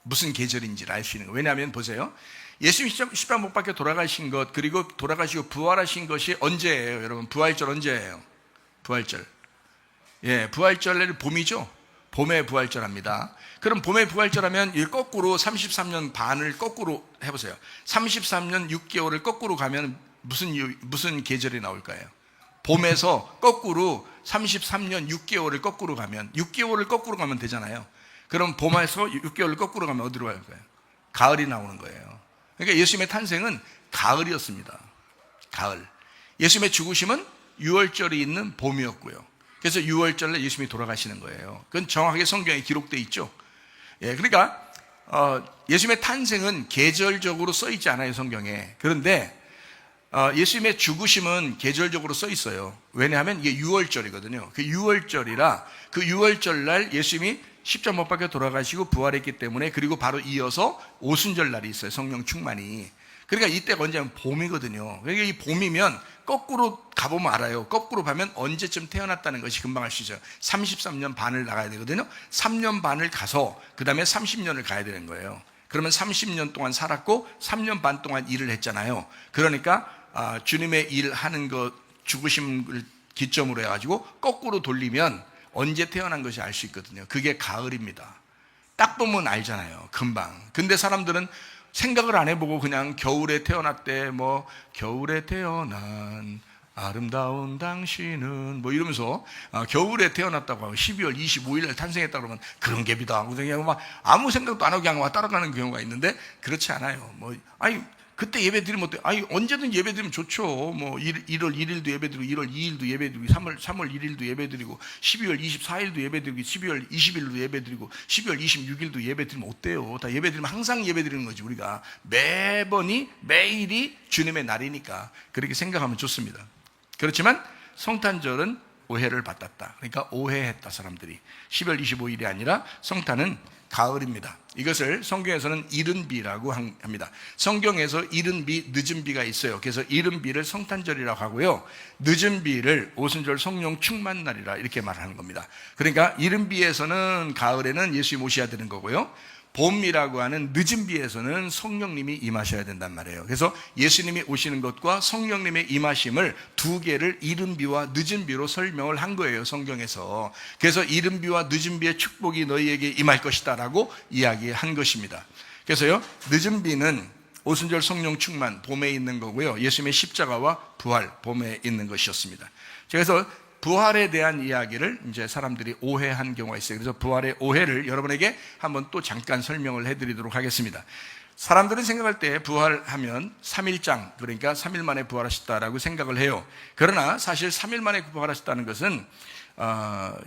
무슨 계절인지를 알 수 있는 거예요. 왜냐하면 보세요. 예수님 십자가 못 박혀 돌아가신 것, 그리고 돌아가시고 부활하신 것이 언제예요, 여러분? 부활절 언제예요? 부활절. 예, 부활절은 봄이죠. 봄에 부활절합니다. 그럼 봄에 부활절하면 이 거꾸로 33년 반을 거꾸로 해보세요. 33년 6개월을 거꾸로 가면 무슨 계절이 나올까요? 봄에서 거꾸로 33년 6개월을 거꾸로 가면 6개월을 거꾸로 가면 되잖아요. 그럼 봄에서 6개월을 거꾸로 가면 어디로 갈까요? 가을이 나오는 거예요. 그러니까 예수님의 탄생은 가을이었습니다. 가을. 예수님의 죽으심은 6월절이 있는 봄이었고요. 그래서 6월절에 예수님이 돌아가시는 거예요. 그건 정확하게 성경에 기록되어 있죠. 예, 그러니까 예수님의 탄생은 계절적으로 써 있지 않아요, 성경에. 그런데 예수님의 죽으심은 계절적으로 써 있어요. 왜냐하면 이게 6월절이거든요. 그 6월절이라 그 6월절 날 예수님이 십자가 못 박혀 돌아가시고 부활했기 때문에, 그리고 바로 이어서 오순절 날이 있어요, 성령 충만이. 그러니까 이때가 언제냐면 봄이거든요. 그러니까 이 봄이면 거꾸로 가보면 알아요. 거꾸로 가면 언제쯤 태어났다는 것이 금방 알 수 있어요. 33년 반을 나가야 되거든요. 3년 반을 가서 그 다음에 30년을 가야 되는 거예요. 그러면 30년 동안 살았고 3년 반 동안 일을 했잖아요. 그러니까 주님의 일하는 것, 죽으심을 기점으로 해가지고 거꾸로 돌리면 언제 태어난 것이 알 수 있거든요. 그게 가을입니다. 딱 보면 알잖아요, 금방. 근데 사람들은 생각을 안 해보고 그냥 겨울에 태어났대, 겨울에 태어난 아름다운 당신은 이러면서 겨울에 태어났다고 하고 12월 25일 날 탄생했다고 그러면 그런 갭이다 하고 그냥 아무 생각도 안 하고 그냥 따라가는 경우가 있는데, 그렇지 않아요. 그때 예배 드리면 어때? 아니, 언제든 예배 드리면 좋죠. 뭐 1월 1일도 예배 드리고 1월 2일도 예배 드리고 3월 1일도 예배 드리고 12월 24일도 예배 드리고 12월 20일도 예배 드리고 12월 26일도 예배 드리면 어때요? 다 예배 드리면 항상 예배 드리는 거지. 우리가 매일이 주님의 날이니까 그렇게 생각하면 좋습니다. 그렇지만 성탄절은 오해를 받았다. 그러니까 오해했다, 사람들이. 12월 25일이 아니라 성탄은 가을입니다. 이것을 성경에서는 이른 비라고 합니다. 성경에서 이른 비, 늦은 비가 있어요. 그래서 이른 비를 성탄절이라고 하고요, 늦은 비를 오순절 성령 충만 날이라 이렇게 말하는 겁니다. 그러니까 이른 비에서는 가을에는 예수님이 오셔야 되는 거고요, 봄이라고 하는 늦은 비에서는 성령님이 임하셔야 된단 말이에요. 그래서 예수님이 오시는 것과 성령님의 임하심을 두 개를 이른 비와 늦은 비로 설명을 한 거예요, 성경에서. 그래서 이른 비와 늦은 비의 축복이 너희에게 임할 것이다 라고 이야기한 것입니다. 그래서요, 늦은 비는 오순절 성령 충만, 봄에 있는 거고요, 예수님의 십자가와 부활, 봄에 있는 것이었습니다. 그래서 부활에 대한 이야기를 이제 사람들이 오해한 경우가 있어요. 그래서 부활의 오해를 여러분에게 한번 또 잠깐 설명을 해드리도록 하겠습니다. 사람들은 생각할 때 부활하면 3일장, 그러니까 3일 만에 부활하셨다라고 생각을 해요. 그러나 사실 3일 만에 부활하셨다는 것은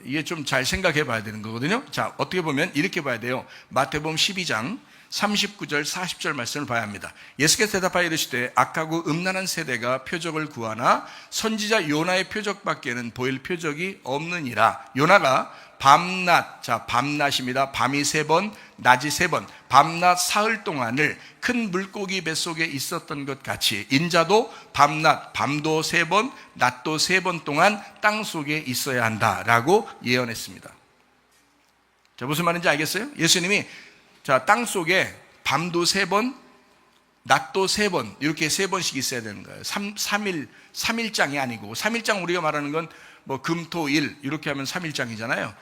이게 좀 잘 생각해 봐야 되는 거거든요. 자, 어떻게 보면 이렇게 봐야 돼요. 마태복음 12장 39절 40절 말씀을 봐야 합니다. 예수께서 대답하여 이르시되 악하고 음란한 세대가 표적을 구하나 선지자 요나의 표적밖에는 보일 표적이 없느니라. 요나가 밤낮, 자, 밤낮입니다. 밤이 3번, 낮이 3번, 밤낮 사흘 동안을 큰 물고기 뱃속에 있었던 것 같이 인자도 밤낮, 밤도 3번, 낮도 3번 동안 땅 속에 있어야 한다라고 예언했습니다. 자, 무슨 말인지 알겠어요? 예수님이 자, 땅 속에 밤도 3번, 낮도 3번, 이렇게 3번씩 있어야 되는 거예요. 3일장이 아니고, 3일장 우리가 말하는 건 뭐 금, 토, 일, 이렇게 하면 3일장이잖아요.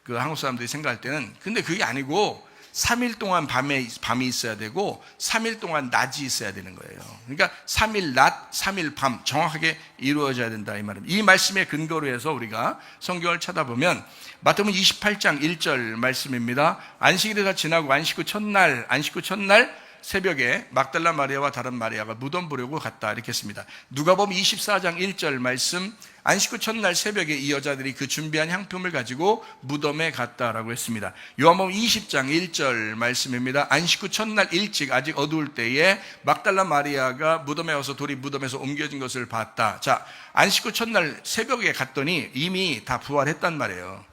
그 한국 사람들이 생각할 때는. 근데 그게 아니고, 3일 동안 밤이 있어야 되고, 3일 동안 낮이 있어야 되는 거예요. 그러니까 3일 낮, 3일 밤, 정확하게 이루어져야 된다, 이 말입니다. 이 말씀에 근거로 해서 우리가 성경을 찾아보면, 마태복음 28장 1절 말씀입니다. 안식일이 다 지나고 안식 후 첫날 새벽에 막달라 마리아와 다른 마리아가 무덤 보려고 갔다, 이렇게 했습니다. 누가복음 24장 1절 말씀, 안식 후 첫날 새벽에 이 여자들이 그 준비한 향품을 가지고 무덤에 갔다라고 했습니다. 요한복음 20장 1절 말씀입니다. 안식 후 첫날 일찍 아직 어두울 때에 막달라 마리아가 무덤에 와서 돌이 무덤에서 옮겨진 것을 봤다. 자, 안식 후 첫날 새벽에 갔더니 이미 다 부활했단 말이에요.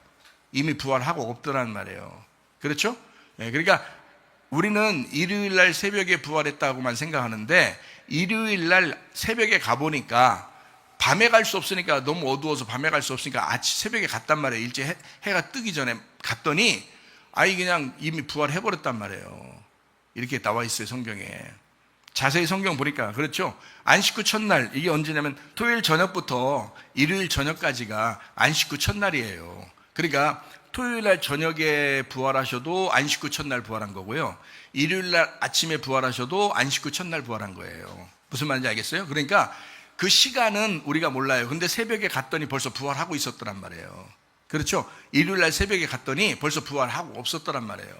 이미 부활하고 없더란 말이에요. 그렇죠? 네, 그러니까 우리는 일요일날 새벽에 부활했다고만 생각하는데, 일요일날 새벽에 가보니까 밤에 갈 수 없으니까, 너무 어두워서 밤에 갈 수 없으니까 아침 새벽에 갔단 말이에요. 일찍 해가 뜨기 전에 갔더니 그냥 이미 부활해버렸단 말이에요. 이렇게 나와 있어요, 성경에. 자세히 성경 보니까 그렇죠. 안식 후 첫날, 이게 언제냐면 토요일 저녁부터 일요일 저녁까지가 안식 후 첫날이에요. 그러니까 토요일날 저녁에 부활하셔도 안식 후 첫날 부활한 거고요, 일요일날 아침에 부활하셔도 안식 후 첫날 부활한 거예요. 무슨 말인지 알겠어요? 그러니까 그 시간은 우리가 몰라요. 근데 새벽에 갔더니 벌써 부활하고 있었더란 말이에요. 그렇죠? 일요일날 새벽에 갔더니 벌써 부활하고 없었더란 말이에요.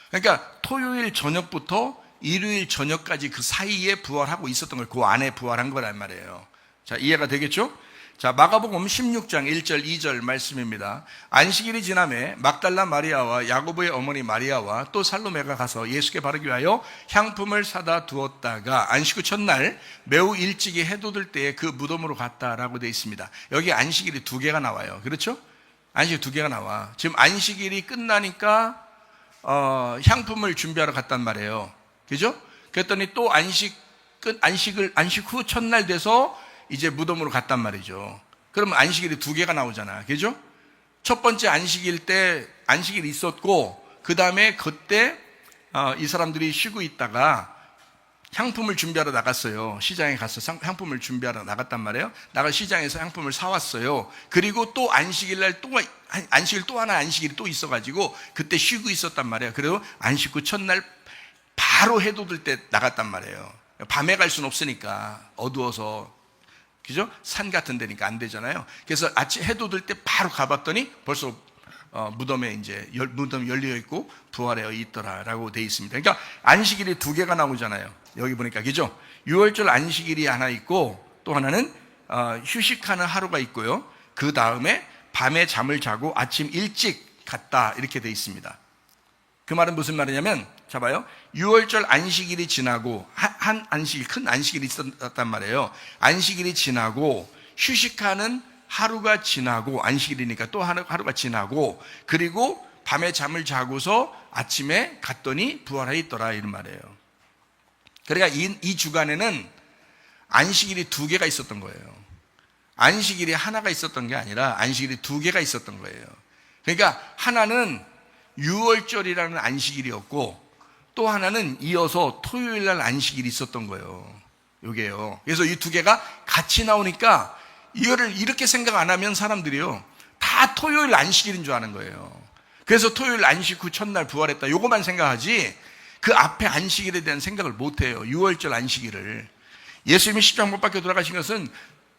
그러니까 토요일 저녁부터 일요일 저녁까지 그 사이에 부활하고 있었던 걸, 그 안에 부활한 거란 말이에요. 자, 이해가 되겠죠? 자, 마가복음 16장 1절 2절 말씀입니다. 안식일이 지나매 막달라 마리아와 야고보의 어머니 마리아와 또 살로메가 가서 예수께 바르기 위하여 향품을 사다 두었다가 안식 후 첫날 매우 일찍이 해돋을 때에 그 무덤으로 갔다라고 되어 있습니다. 여기 안식일이 2개가 나와요. 그렇죠? 안식일 2개가 나와. 지금 안식일이 끝나니까 향품을 준비하러 갔단 말이에요. 그죠? 그랬더니 또 안식 후 첫날 돼서 이제 무덤으로 갔단 말이죠. 그러면 안식일이 2개가 나오잖아. 그죠? 첫 번째 안식일 때 안식일이 있었고, 그 다음에 그때 이 사람들이 쉬고 있다가 향품을 준비하러 나갔어요. 시장에 가서 향품을 준비하러 나갔단 말이에요. 나가 시장에서 향품을 사왔어요. 그리고 또 안식일 또 하나 안식일이 또 있어가지고 그때 쉬고 있었단 말이에요. 그리고 안식 후 첫날 바로 해돋을 때 나갔단 말이에요. 밤에 갈 수는 없으니까, 어두워서. 그죠? 산 같은 데니까 안 되잖아요. 그래서 아침 해돋을 때 바로 가봤더니 벌써 무덤에 무덤이 열려 있고 부활해 있더라라고 돼 있습니다. 그러니까 안식일이 2개가 나오잖아요. 여기 보니까 그죠? 유월절 안식일이 하나 있고 또 하나는 휴식하는 하루가 있고요. 그 다음에 밤에 잠을 자고 아침 일찍 갔다 이렇게 돼 있습니다. 그 말은 무슨 말이냐면 자 봐요. 유월절 안식일이 지나고 한 안식일, 큰 안식일이 있었단 말이에요. 안식일이 지나고 휴식하는 하루가 지나고 안식일이니까 또 하루가 지나고 그리고 밤에 잠을 자고서 아침에 갔더니 부활해 있더라 이런 말이에요. 그러니까 이 주간에는 안식일이 2개가 있었던 거예요. 안식일이 하나가 있었던 게 아니라 안식일이 2개가 있었던 거예요. 그러니까 하나는 유월절이라는 안식일이었고 또 하나는 이어서 토요일날 안식일이 있었던 거예요. 요게요. 그래서 이 2개가 같이 나오니까 이거를 이렇게 생각 안 하면 사람들이요 다 토요일 안식일인 줄 아는 거예요. 그래서 토요일 안식 후 첫날 부활했다 요거만 생각하지 그 앞에 안식일에 대한 생각을 못 해요. 유월절 안식일을. 예수님이 십자가 못 박혀 돌아가신 것은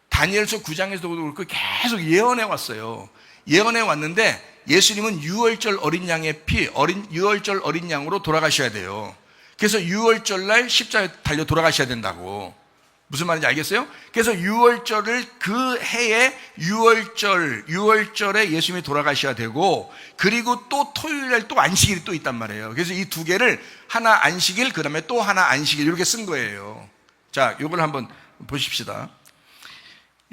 다니엘서 9장에서도 그렇고 계속 예언해 왔어요. 예언해 왔는데 예수님은 유월절 어린 양의 유월절 어린 양으로 돌아가셔야 돼요. 그래서 유월절 날 십자가에 달려 돌아가셔야 된다고. 무슨 말인지 알겠어요? 그래서 유월절을 그 해에 유월절에 예수님이 돌아가셔야 되고 그리고 또 토요일날 또 안식일이 또 있단 말이에요. 그래서 이 2개를 하나 안식일 그 다음에 또 하나 안식일 이렇게 쓴 거예요. 자, 이걸 한번 보십시다.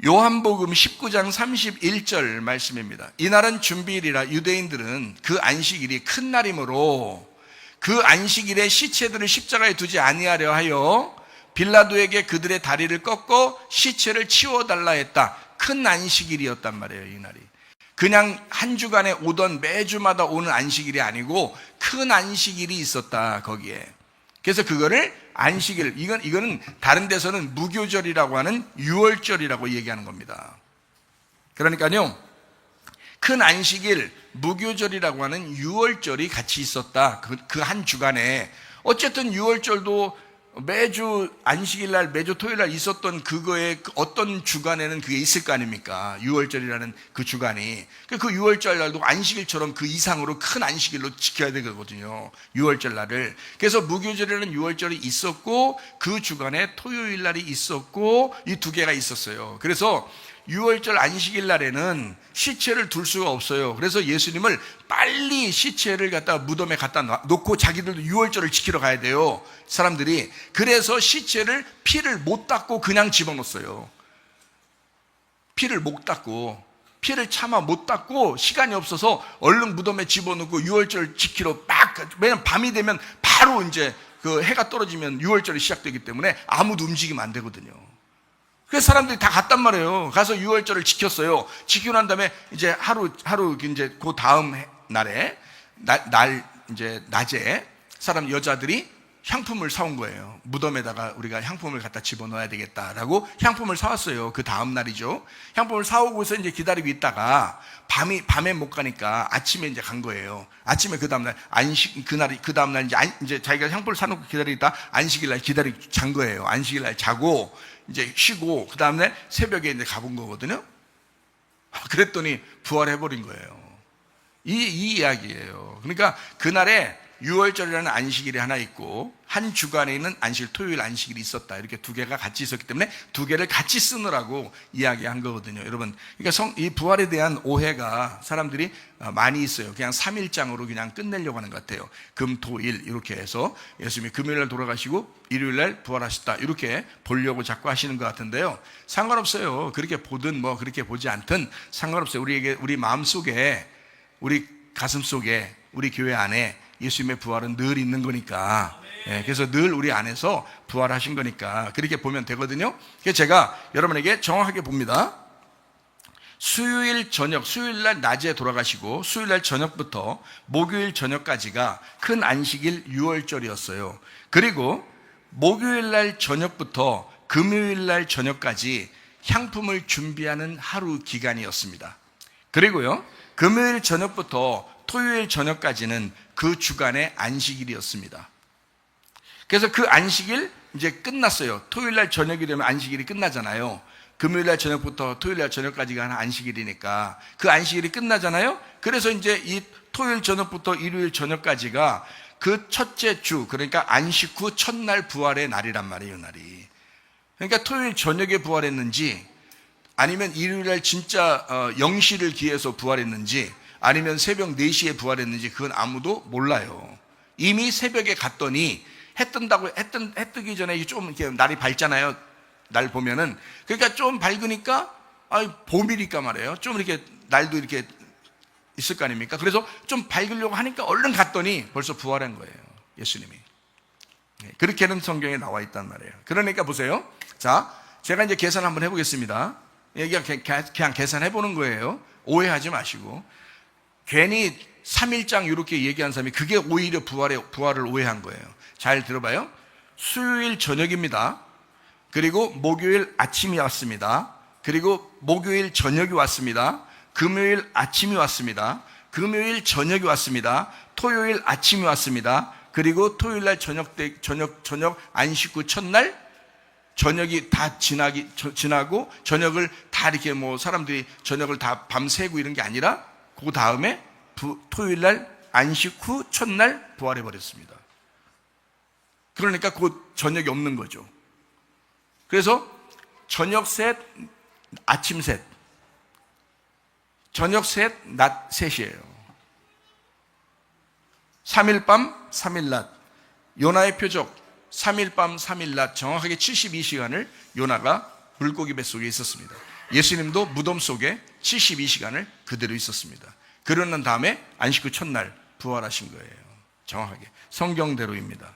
요한복음 19장 31절 말씀입니다. 이날은 준비일이라 유대인들은 그 안식일이 큰 날이므로 그 안식일에 시체들을 십자가에 두지 아니하려 하여 빌라도에게 그들의 다리를 꺾어 시체를 치워달라 했다. 큰 안식일이었단 말이에요. 이 날이 그냥 한 주간에 오던 매주마다 오는 안식일이 아니고 큰 안식일이 있었다 거기에. 그래서 그거를 안식일, 이거는 다른 데서는 무교절이라고 하는 유월절이라고 얘기하는 겁니다. 그러니까요, 큰 안식일, 무교절이라고 하는 유월절이 같이 있었다. 그 한 주간에. 어쨌든 유월절도 매주 안식일날, 매주 토요일날 있었던 그거에 어떤 주간에는 그게 있을 거 아닙니까? 유월절이라는 그 주간이. 그 유월절날도 안식일처럼 그 이상으로 큰 안식일로 지켜야 되거든요. 유월절날을. 그래서 무교절에는 유월절이 있었고 그 주간에 토요일날이 있었고 이 2개가 있었어요. 그래서 유월절 안식일 날에는 시체를 둘 수가 없어요. 그래서 예수님을 빨리 시체를 갖다 무덤에 갖다 놓고 자기들도 유월절을 지키러 가야 돼요. 사람들이. 그래서 시체를 피를 못 닦고 그냥 집어넣었어요. 피를 못 닦고 피를 차마 못 닦고 시간이 없어서 얼른 무덤에 집어넣고 유월절 지키러 왜냐면 밤이 되면 바로 이제 그 해가 떨어지면 유월절이 시작되기 때문에 아무도 움직이면 안 되거든요. 그래서 사람들이 다 갔단 말이에요. 가서 유월절을 지켰어요. 지키고 난 다음에 이제 하루 이제 그 다음 날에 이제 낮에 여자들이 향품을 사온 거예요. 무덤에다가 우리가 향품을 갖다 집어넣어야 되겠다라고 향품을 사왔어요. 그 다음 날이죠. 향품을 사오고서 이제 기다리고 있다가 밤에 못 가니까 아침에 이제 간 거예요. 아침에 그 다음 날 그 다음 날 이제 자기가 향품을 사놓고 기다리다 안식일 날 기다리고 잔 거예요. 안식일 날 자고 이제 쉬고 그 다음날 새벽에 이제 가본 거거든요. 그랬더니 부활해버린 거예요. 이 이야기예요. 그러니까 그날에 유월절이라는 안식일이 하나 있고 한 주간에 있는 안식일, 토요일 안식일이 있었다. 이렇게 2개가 같이 있었기 때문에 2개를 같이 쓰느라고 이야기한 거거든요. 여러분, 그러니까 이 부활에 대한 오해가 사람들이 많이 있어요. 그냥 3일장으로 그냥 끝내려고 하는 것 같아요. 금, 토, 일 이렇게 해서 예수님이 금요일날 돌아가시고 일요일날 부활하셨다. 이렇게 보려고 자꾸 하시는 것 같은데요. 상관없어요. 그렇게 보든 뭐 그렇게 보지 않든 상관없어요. 우리 마음속에, 우리 가슴속에, 우리 교회 안에 예수님의 부활은 늘 있는 거니까. 그래서 늘 우리 안에서 부활하신 거니까 그렇게 보면 되거든요. 그래서 제가 여러분에게 정확하게 봅니다. 수요일 날 낮에 돌아가시고 수요일 날 저녁부터 목요일 저녁까지가 큰 안식일 유월절이었어요. 그리고 목요일 날 저녁부터 금요일 날 저녁까지 향품을 준비하는 하루 기간이었습니다. 그리고요, 금요일 저녁부터 토요일 저녁까지는 그 주간의 안식일이었습니다. 그래서 그 안식일 이제 끝났어요. 토요일 날 저녁이 되면 안식일이 끝나잖아요. 금요일 날 저녁부터 토요일 날 저녁까지가 하는 안식일이니까 그 안식일이 끝나잖아요. 그래서 이제 이 토요일 저녁부터 일요일 저녁까지가 그 첫째 주, 그러니까 안식 후 첫날 부활의 날이란 말이에요, 이 날이. 그러니까 토요일 저녁에 부활했는지, 아니면 일요일날 진짜 0시를 기해서 부활했는지, 아니면 새벽 4시에 부활했는지 그건 아무도 몰라요. 이미 새벽에 갔더니 해 뜨기 전에 좀 이렇게 날이 밝잖아요. 날 보면은. 그러니까 좀 밝으니까 봄이니까 말이에요. 좀 이렇게 날도 이렇게 있을 거 아닙니까? 그래서 좀 밝으려고 하니까 얼른 갔더니 벌써 부활한 거예요, 예수님이. 그렇게는 성경에 나와 있단 말이에요. 그러니까 보세요. 자, 제가 이제 계산 한번 해보겠습니다. 그냥 계산해 보는 거예요. 오해하지 마시고. 괜히 3일장 이렇게 얘기한 사람이 그게 오히려 부활을 오해한 거예요. 잘 들어봐요. 수요일 저녁입니다. 그리고 목요일 아침이 왔습니다. 그리고 목요일 저녁이 왔습니다. 금요일 아침이 왔습니다. 금요일 저녁이 왔습니다. 토요일 아침이 왔습니다. 그리고 토요일날 저녁 안식 후 첫날 저녁이 다 지나고 저녁을 다 이렇게 사람들이 저녁을 다 밤새고 이런 게 아니라 그 다음에 토요일날 안식 후 첫날 부활해 버렸습니다. 그러니까 곧 저녁이 없는 거죠. 그래서 저녁 셋, 아침 셋, 저녁 셋, 낮 셋이에요. 3일 밤, 3일 낮. 요나의 표적 3일 밤, 3일 낮, 정확하게 72시간을 요나가 물고기 뱃속에 있었습니다. 예수님도 무덤 속에 72시간을 그대로 있었습니다. 그러는 다음에 안식 후 첫날 부활하신 거예요. 정확하게 성경대로입니다.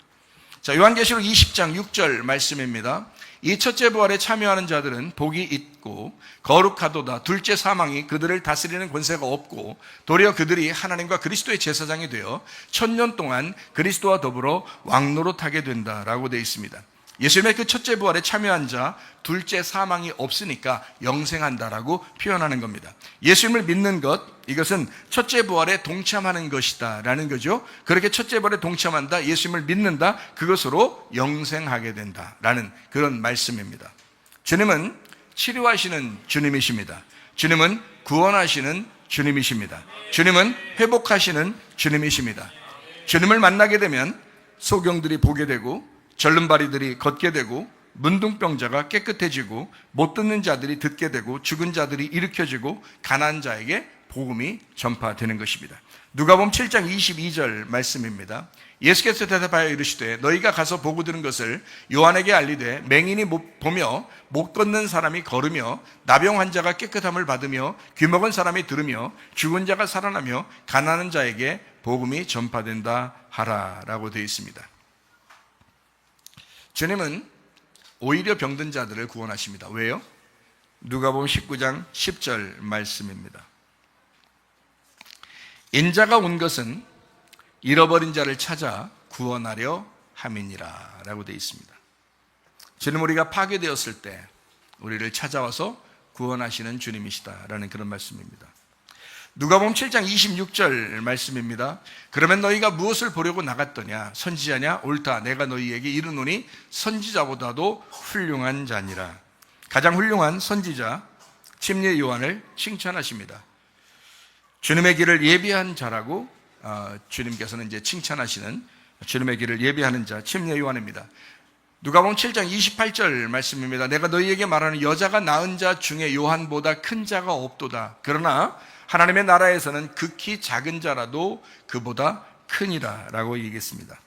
자, 요한계시록 20장 6절 말씀입니다. 이 첫째 부활에 참여하는 자들은 복이 있고 거룩하도다. 둘째 사망이 그들을 다스리는 권세가 없고 도리어 그들이 하나님과 그리스도의 제사장이 되어 1000년 동안 그리스도와 더불어 왕노릇하게 된다라고 되어 있습니다. 예수님의 그 첫째 부활에 참여한 자, 둘째 사망이 없으니까 영생한다라고 표현하는 겁니다. 예수님을 믿는 것, 이것은 첫째 부활에 동참하는 것이다 라는 거죠. 그렇게 첫째 부활에 동참한다, 예수님을 믿는다, 그것으로 영생하게 된다 라는 그런 말씀입니다. 주님은 치료하시는 주님이십니다. 주님은 구원하시는 주님이십니다. 주님은 회복하시는 주님이십니다. 주님을 만나게 되면 소경들이 보게 되고 절름발이들이 걷게 되고 문둥병자가 깨끗해지고 못 듣는 자들이 듣게 되고 죽은 자들이 일으켜지고 가난한 자에게 복음이 전파되는 것입니다. 누가복음 7장 22절 말씀입니다. 예수께서 대답하여 이르시되 너희가 가서 보고 들은 것을 요한에게 알리되 맹인이 보며 못 걷는 사람이 걸으며 나병 환자가 깨끗함을 받으며 귀먹은 사람이 들으며 죽은 자가 살아나며 가난한 자에게 복음이 전파된다 하라라고 되어 있습니다. 주님은 오히려 병든 자들을 구원하십니다. 왜요? 누가복음 19장 10절 말씀입니다. 인자가 온 것은 잃어버린 자를 찾아 구원하려 함이니라 라고 되어 있습니다. 주님, 우리가 파괴되었을 때 우리를 찾아와서 구원하시는 주님이시다라는 그런 말씀입니다. 누가복음 7장 26절 말씀입니다. 그러면 너희가 무엇을 보려고 나갔더냐? 선지자냐? 옳다. 내가 너희에게 이르노니 선지자보다도 훌륭한 자니라. 가장 훌륭한 선지자 침례 요한을 칭찬하십니다. 주님의 길을 예비한 자라고 주님께서는 이제 칭찬하시는 주님의 길을 예비하는 자 침례 요한입니다. 누가복음 7장 28절 말씀입니다. 내가 너희에게 말하는 여자가 낳은 자 중에 요한보다 큰 자가 없도다. 그러나 하나님의 나라에서는 극히 작은 자라도 그보다 크니라 라고 얘기했습니다.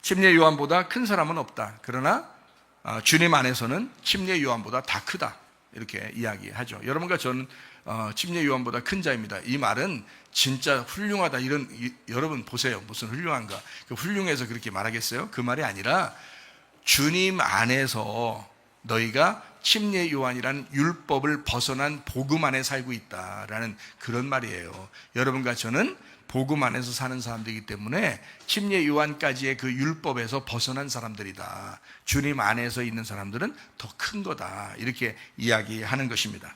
침례 요한보다 큰 사람은 없다. 그러나 주님 안에서는 침례 요한보다 다 크다. 이렇게 이야기하죠. 여러분과 저는 침례 요한보다 큰 자입니다. 이 말은 진짜 훌륭하다. 여러분 보세요. 무슨 훌륭한가. 훌륭해서 그렇게 말하겠어요? 그 말이 아니라 주님 안에서 너희가 침례 요한이라는 율법을 벗어난 복음 안에 살고 있다라는 그런 말이에요. 여러분과 저는 복음 안에서 사는 사람들이기 때문에 침례 요한까지의 그 율법에서 벗어난 사람들이다. 주님 안에서 있는 사람들은 더 큰 거다. 이렇게 이야기하는 것입니다.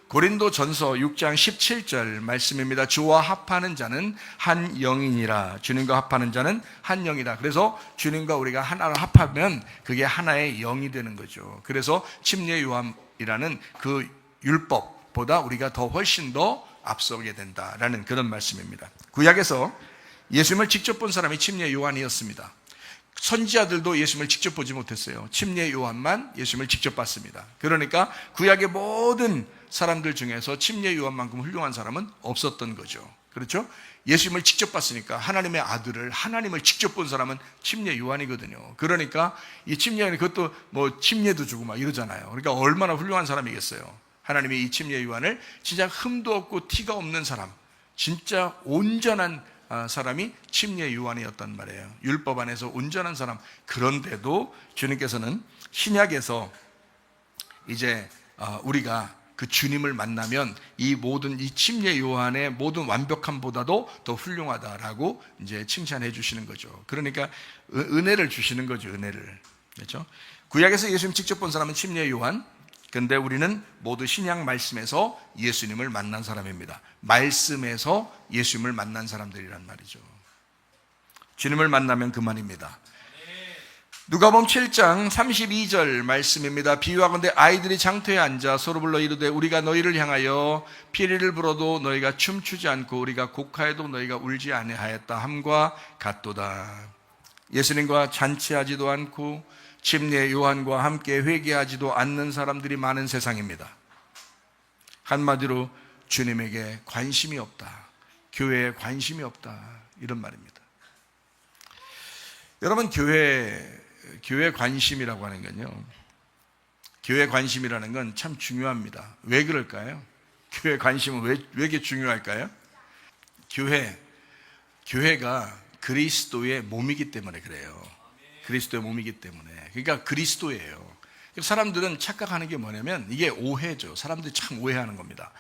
고린도 전서 6장 17절 말씀입니다. 주와 합하는 자는 한 영이니라. 주님과 합하는 자는 한 영이다. 그래서 주님과 우리가 하나로 합하면 그게 하나의 영이 되는 거죠. 그래서 침례 요한이라는 그 율법보다 우리가 더 훨씬 더 앞서게 된다라는 그런 말씀입니다. 구약에서 예수님을 직접 본 사람이 침례 요한이었습니다. 선지자들도 예수님을 직접 보지 못했어요. 침례 요한만 예수님을 직접 봤습니다. 그러니까 구약의 모든 사람들 중에서 침례 요한만큼 훌륭한 사람은 없었던 거죠. 그렇죠? 예수님을 직접 봤으니까 하나님의 아들을, 하나님을 직접 본 사람은 침례 요한이거든요. 그러니까 이 침례 요한이 그것도 뭐 침례도 주고 막 이러잖아요. 그러니까 얼마나 훌륭한 사람이겠어요. 하나님이 이 침례 요한을 진짜 흠도 없고 티가 없는 사람, 진짜 온전한 사람이 침례 요한이었단 말이에요. 율법 안에서 온전한 사람. 그런데도 주님께서는 신약에서 이제 우리가 그 주님을 만나면 이 모든 이 침례 요한의 모든 완벽함보다도 더 훌륭하다라고 이제 칭찬해 주시는 거죠. 그러니까 은혜를 주시는 거죠. 은혜를. 그렇죠? 구약에서 예수님 직접 본 사람은 침례 요한. 근데 우리는 모두 신약 말씀에서 예수님을 만난 사람입니다. 말씀에서 예수님을 만난 사람들이란 말이죠. 주님을 만나면 그만입니다. 누가복음 7장 32절 말씀입니다. 비유하건대 아이들이 장터에 앉아 서로 불러 이르되 우리가 너희를 향하여 피리를 불어도 너희가 춤추지 않고 우리가 곡하여도 너희가 울지 아니하였다 함과 같도다. 예수님과 잔치하지도 않고 침례 요한과 함께 회개하지도 않는 사람들이 많은 세상입니다. 한마디로 주님에게 관심이 없다. 교회에 관심이 없다. 이런 말입니다. 여러분, 교회 관심이라고 하는 건요, 교회 관심이라는 건 참 중요합니다. 왜 그럴까요? 교회 관심은 왜 이렇게 중요할까요? 교회가 그리스도의 몸이기 때문에 그래요. 그리스도의 몸이기 때문에. 그러니까 그리스도예요. 사람들은 착각하는 게 뭐냐면 이게 오해죠. 사람들이 참 오해하는 겁니다.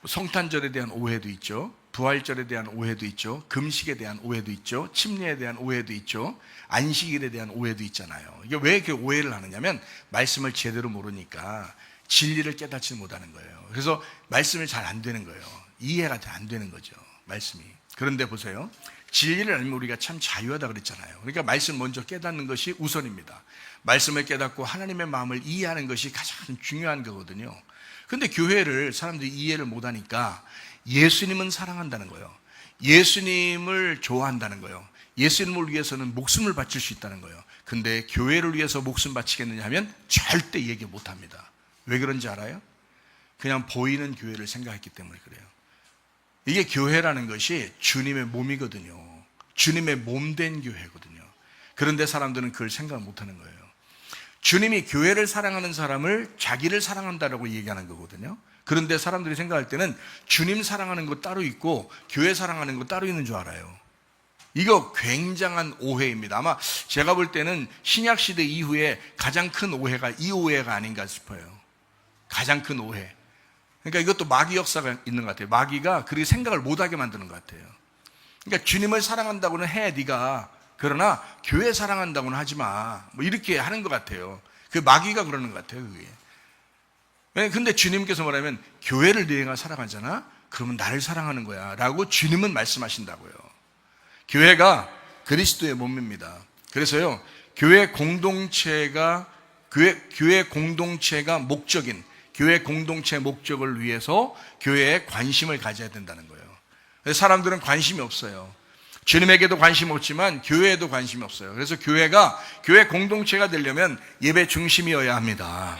성탄절에 대한 오해도 있죠. 부활절에 대한 오해도 있죠. 금식에 대한 오해도 있죠. 침례에 대한 오해도 있죠. 안식일에 대한 오해도 있잖아요. 이게 왜 이렇게 오해를 하느냐면 말씀을 제대로 모르니까 진리를 깨닫지 못하는 거예요. 그래서 말씀이 잘 안 되는 거예요. 이해가 잘 안 되는 거죠. 말씀이. 그런데 보세요. 진리를 알면 우리가 참 자유하다 그랬잖아요. 그러니까 말씀 먼저 깨닫는 것이 우선입니다. 말씀을 깨닫고 하나님의 마음을 이해하는 것이 가장 중요한 거거든요. 그런데 교회를 사람들이 이해를 못하니까 예수님은 사랑한다는 거예요. 예수님을 좋아한다는 거예요. 예수님을 위해서는 목숨을 바칠 수 있다는 거예요. 근데 교회를 위해서 목숨 바치겠느냐 하면 절대 얘기 못합니다. 왜 그런지 알아요? 그냥 보이는 교회를 생각했기 때문에 그래요. 이게 교회라는 것이 주님의 몸이거든요. 주님의 몸된 교회거든요. 그런데 사람들은 그걸 생각 못하는 거예요. 주님이 교회를 사랑하는 사람을 자기를 사랑한다라고 얘기하는 거거든요. 그런데 사람들이 생각할 때는 주님 사랑하는 거 따로 있고 교회 사랑하는 거 따로 있는 줄 알아요. 이거 굉장한 오해입니다. 아마 제가 볼 때는 신약시대 이후에 가장 큰 오해가 이 오해가 아닌가 싶어요. 가장 큰 오해. 그러니까 이것도 마귀 역사가 있는 것 같아요. 마귀가 그렇게 생각을 못하게 만드는 것 같아요. 그러니까 주님을 사랑한다고는 해 네가. 그러나 교회 사랑한다고는 하지 마. 뭐 이렇게 하는 것 같아요. 그 마귀가 그러는 것 같아요. 그게. 근데 주님께서 뭐라면 교회를 네가 사랑하잖아. 그러면 나를 사랑하는 거야 라고 주님은 말씀하신다고요. 교회가 그리스도의 몸입니다. 그래서요, 교회 공동체가 목적인 교회 공동체 목적을 위해서 교회에 관심을 가져야 된다는 거예요. 사람들은 관심이 없어요. 주님에게도 관심 없지만 교회에도 관심이 없어요. 그래서 교회 공동체가 되려면 예배 중심이어야 합니다.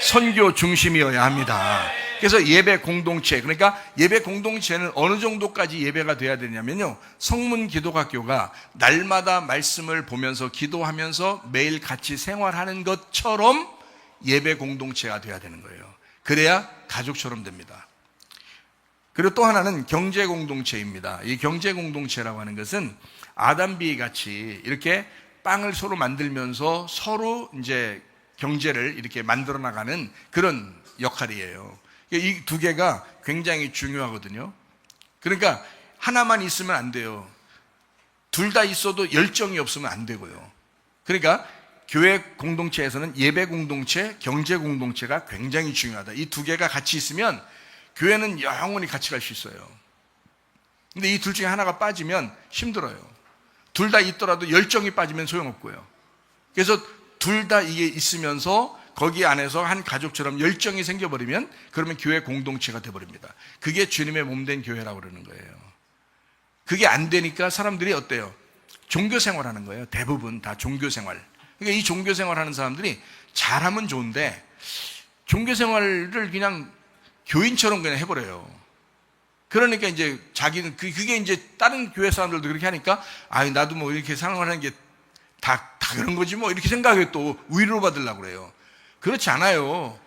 선교 중심이어야 합니다. 그래서 예배 공동체, 그러니까 예배 공동체는 어느 정도까지 예배가 돼야 되냐면요, 성문 기도학교가 날마다 말씀을 보면서 기도하면서 매일 같이 생활하는 것처럼 예배 공동체가 돼야 되는 거예요. 그래야 가족처럼 됩니다. 그리고 또 하나는 경제 공동체입니다. 이 경제 공동체라고 하는 것은 아담비 같이 이렇게 빵을 서로 만들면서 서로 이제 경제를 이렇게 만들어 나가는 그런 역할이에요. 이 두 개가 굉장히 중요하거든요. 그러니까 하나만 있으면 안 돼요. 둘 다 있어도 열정이 없으면 안 되고요. 그러니까 교회 공동체에서는 예배 공동체, 경제 공동체가 굉장히 중요하다. 이 두 개가 같이 있으면 교회는 영원히 같이 갈 수 있어요. 근데 이 둘 중에 하나가 빠지면 힘들어요. 둘 다 있더라도 열정이 빠지면 소용없고요. 그래서 둘 다 이게 있으면서 거기 안에서 한 가족처럼 열정이 생겨버리면 그러면 교회 공동체가 돼버립니다. 그게 주님의 몸된 교회라고 그러는 거예요. 그게 안 되니까 사람들이 어때요? 종교생활 하는 거예요. 대부분 다 종교생활. 그러니까 이 종교생활 하는 사람들이 잘하면 좋은데 종교생활을 그냥 교인처럼 그냥 해버려요. 그러니까 이제 자기는 그게 이제 다른 교회 사람들도 그렇게 하니까 나도 뭐 이렇게 생활하는 게 다 그런 거지 뭐 이렇게 생각해 또 위로 받으려고 그래요. 그렇지 않아요.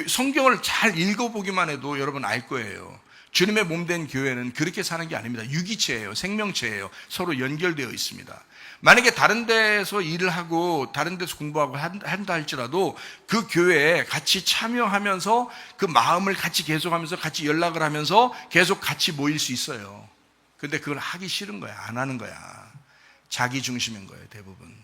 성경을 잘 읽어보기만 해도 여러분 알 거예요. 주님의 몸된 교회는 그렇게 사는 게 아닙니다. 유기체예요. 생명체예요. 서로 연결되어 있습니다. 만약에 다른 데서 일을 하고 다른 데서 공부하고 한다 할지라도 그 교회에 같이 참여하면서 그 마음을 같이 계속하면서 같이 연락을 하면서 계속 같이 모일 수 있어요. 근데 그걸 하기 싫은 거야. 안 하는 거야. 자기 중심인 거예요. 대부분.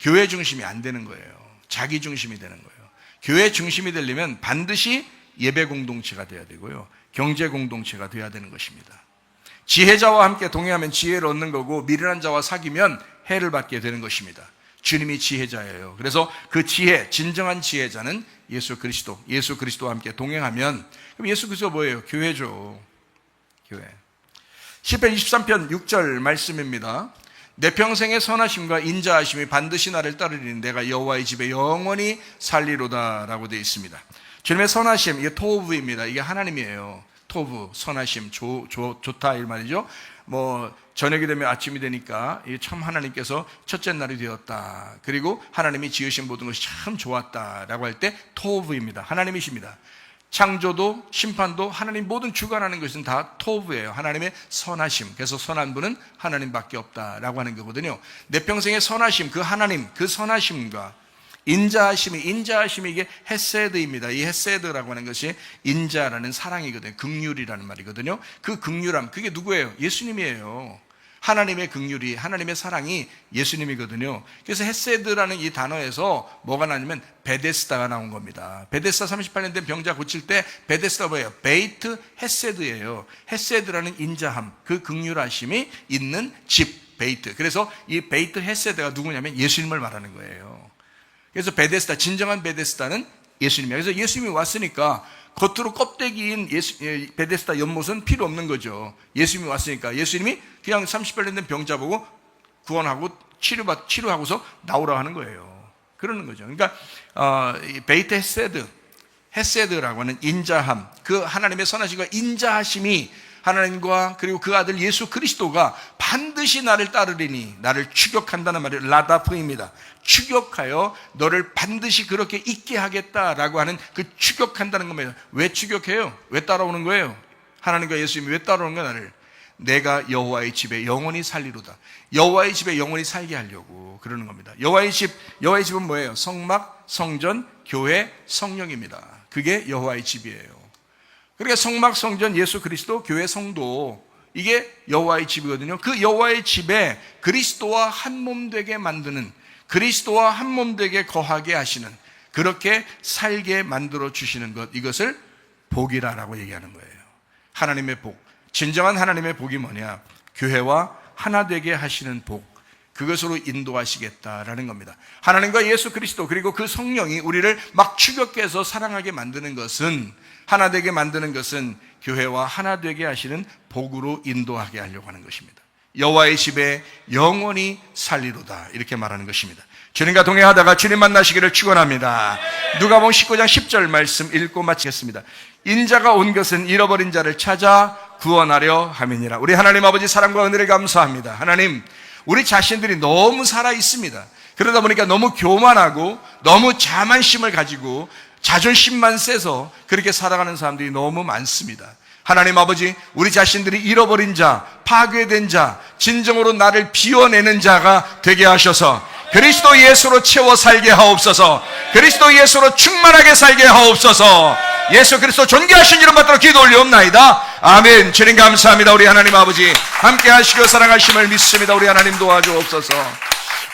교회 중심이 안 되는 거예요. 자기 중심이 되는 거예요. 교회 중심이 되려면 반드시 예배 공동체가 돼야 되고요. 경제 공동체가 돼야 되는 것입니다. 지혜자와 함께 동행하면 지혜를 얻는 거고 미련한 자와 사귀면 해를 받게 되는 것입니다. 주님이 지혜자예요. 그래서 그 지혜, 진정한 지혜자는 예수 그리스도와 함께 동행하면 그럼 예수 그리스도가 뭐예요? 교회죠. 교회. 시편 23편 6절 말씀입니다. 내 평생의 선하심과 인자하심이 반드시 나를 따르리니 내가 여호와의 집에 영원히 살리로다 라고 되어 있습니다. 주님의 선하심, 이게 토브입니다. 이게 하나님이에요. 토브, 선하심, 좋다 이 말이죠. 뭐 저녁이 되면 아침이 되니까 참 하나님께서 첫째 날이 되었다. 그리고 하나님이 지으신 모든 것이 참 좋았다라고 할 때 토브입니다. 하나님이십니다. 창조도 심판도 하나님 모든 주관하는 것은 다 토브예요. 하나님의 선하심. 그래서 선한 분은 하나님밖에 없다라고 하는 거거든요. 내 평생의 선하심, 그 하나님, 그 선하심과 인자하심이 이게 헤세드입니다. 이 헤세드라고 하는 것이 인자라는 사랑이거든요. 긍휼이라는 말이거든요. 그 긍휼함, 그게 누구예요? 예수님이에요. 하나님의 긍휼이, 하나님의 사랑이 예수님이거든요. 그래서 헤세드라는 이 단어에서 뭐가 나냐면 베데스다가 나온 겁니다. 베데스다 38년 된 병자 고칠 때 베데스다가 뭐예요? 베이트 헤세드예요. 헤세드라는 인자함, 그 긍휼하심이 있는 집, 베이트. 그래서 이 베이트 헤세드가 누구냐면 예수님을 말하는 거예요. 그래서 베데스다, 진정한 베데스다는 예수님이에요. 그래서 예수님이 왔으니까 겉으로 껍데기인 베데스다 연못은 필요 없는 거죠. 예수님이 왔으니까 예수님이 그냥 38년 된 병자 보고 구원하고 치료하고서 나오라 하는 거예요. 그러는 거죠. 그러니까 베이트 헤세드라고 하는 인자함, 그 하나님의 선하심과 인자하심이 하나님과 그리고 그 아들 예수 그리스도가 반드시 나를 따르리니, 나를 추격한다는 말이 라다프입니다. 추격하여 너를 반드시 그렇게 있게 하겠다라고 하는 그 추격한다는 겁니다. 왜 추격해요? 왜 따라오는 거예요? 하나님과 예수님이 왜 따라오는 거야? 나를 내가 여호와의 집에 영원히 살리로다. 여호와의 집에 영원히 살게 하려고 그러는 겁니다. 여호와의 집은 뭐예요? 성막, 성전, 교회, 성령입니다. 그게 여호와의 집이에요. 그러니까 성막, 성전, 예수 그리스도, 교회, 성도, 이게 여호와의 집이거든요. 그 여호와의 집에 그리스도와 한 몸 되게 만드는, 그리스도와 한 몸 되게 거하게 하시는, 그렇게 살게 만들어 주시는 것, 이것을 복이라고 얘기하는 거예요. 하나님의 복. 진정한 하나님의 복이 뭐냐? 교회와 하나 되게 하시는 복, 그것으로 인도하시겠다라는 겁니다. 하나님과 예수 그리스도 그리고 그 성령이 우리를 막 추격해서 사랑하게 만드는 것은, 하나 되게 만드는 것은 교회와 하나 되게 하시는 복으로 인도하게 하려고 하는 것입니다. 여호와의 집에 영원히 살리로다, 이렇게 말하는 것입니다. 주님과 동행하다가 주님 만나시기를 축원합니다. 누가복음 19장 10절 말씀 읽고 마치겠습니다. 인자가 온 것은 잃어버린 자를 찾아 구원하려 함이니라. 우리 하나님 아버지 사랑과 은혜를 감사합니다. 하나님, 우리 자신들이 너무 살아 있습니다. 그러다 보니까 너무 교만하고 너무 자만심을 가지고 자존심만 세서 그렇게 살아가는 사람들이 너무 많습니다. 하나님 아버지, 우리 자신들이 잃어버린 자, 파괴된 자, 진정으로 나를 비워내는 자가 되게 하셔서 그리스도 예수로 채워 살게 하옵소서. 그리스도 예수로 충만하게 살게 하옵소서. 예수 그리스도 존귀하신 이름 받들어 기도 올리옵나이다. 아멘. 주님 감사합니다. 우리 하나님 아버지 함께 하시고 사랑하심을 믿습니다. 우리 하나님 도와주옵소서.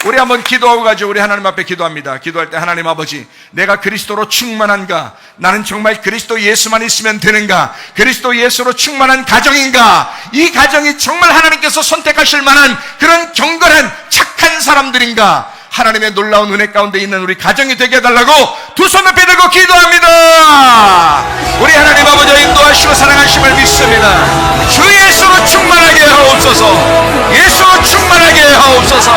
우리 한번 기도하고 가죠. 우리 하나님 앞에 기도합니다. 기도할 때 하나님 아버지, 내가 그리스도로 충만한가? 나는 정말 그리스도 예수만 있으면 되는가? 그리스도 예수로 충만한 가정인가? 이 가정이 정말 하나님께서 선택하실 만한 그런 경건한 착한 사람들인가? 하나님의 놀라운 은혜 가운데 있는 우리 가정이 되게 해달라고 두 손 높이 들고 기도합니다. 우리 하나님 아버지 인도하시고 사랑하심을 믿습니다. 주 예수로 충만하게 하옵소서. 주시옵소서. 예수 충만하게 하옵소서.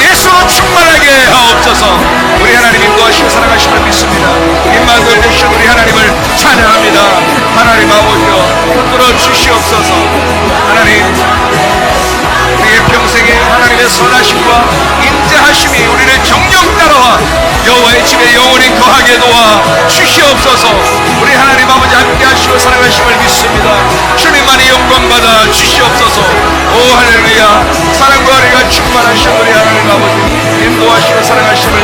예수 충만하게 하옵소서. 우리 하나님 인도하시고 사랑하심을 믿습니다. 입만 돌리시오. 우리 하나님을 찬양합니다. 하나님 아버지여 붙들어 주시옵소서. 하나님, 우리의 평생에 하나님의 선하심과 인자하심이 우리를 정령 따라와 여호와의 집에 영원히 거하게 도와 주시옵소서. 우리 하나님 아버지 함께하시고 사랑하심을 믿습니다. 주님만이 영광받아 주시옵소서. 오 할렐루야. 사랑과 은혜가 충만하신 우리 하나님 아버지 인도하시고 사랑하심을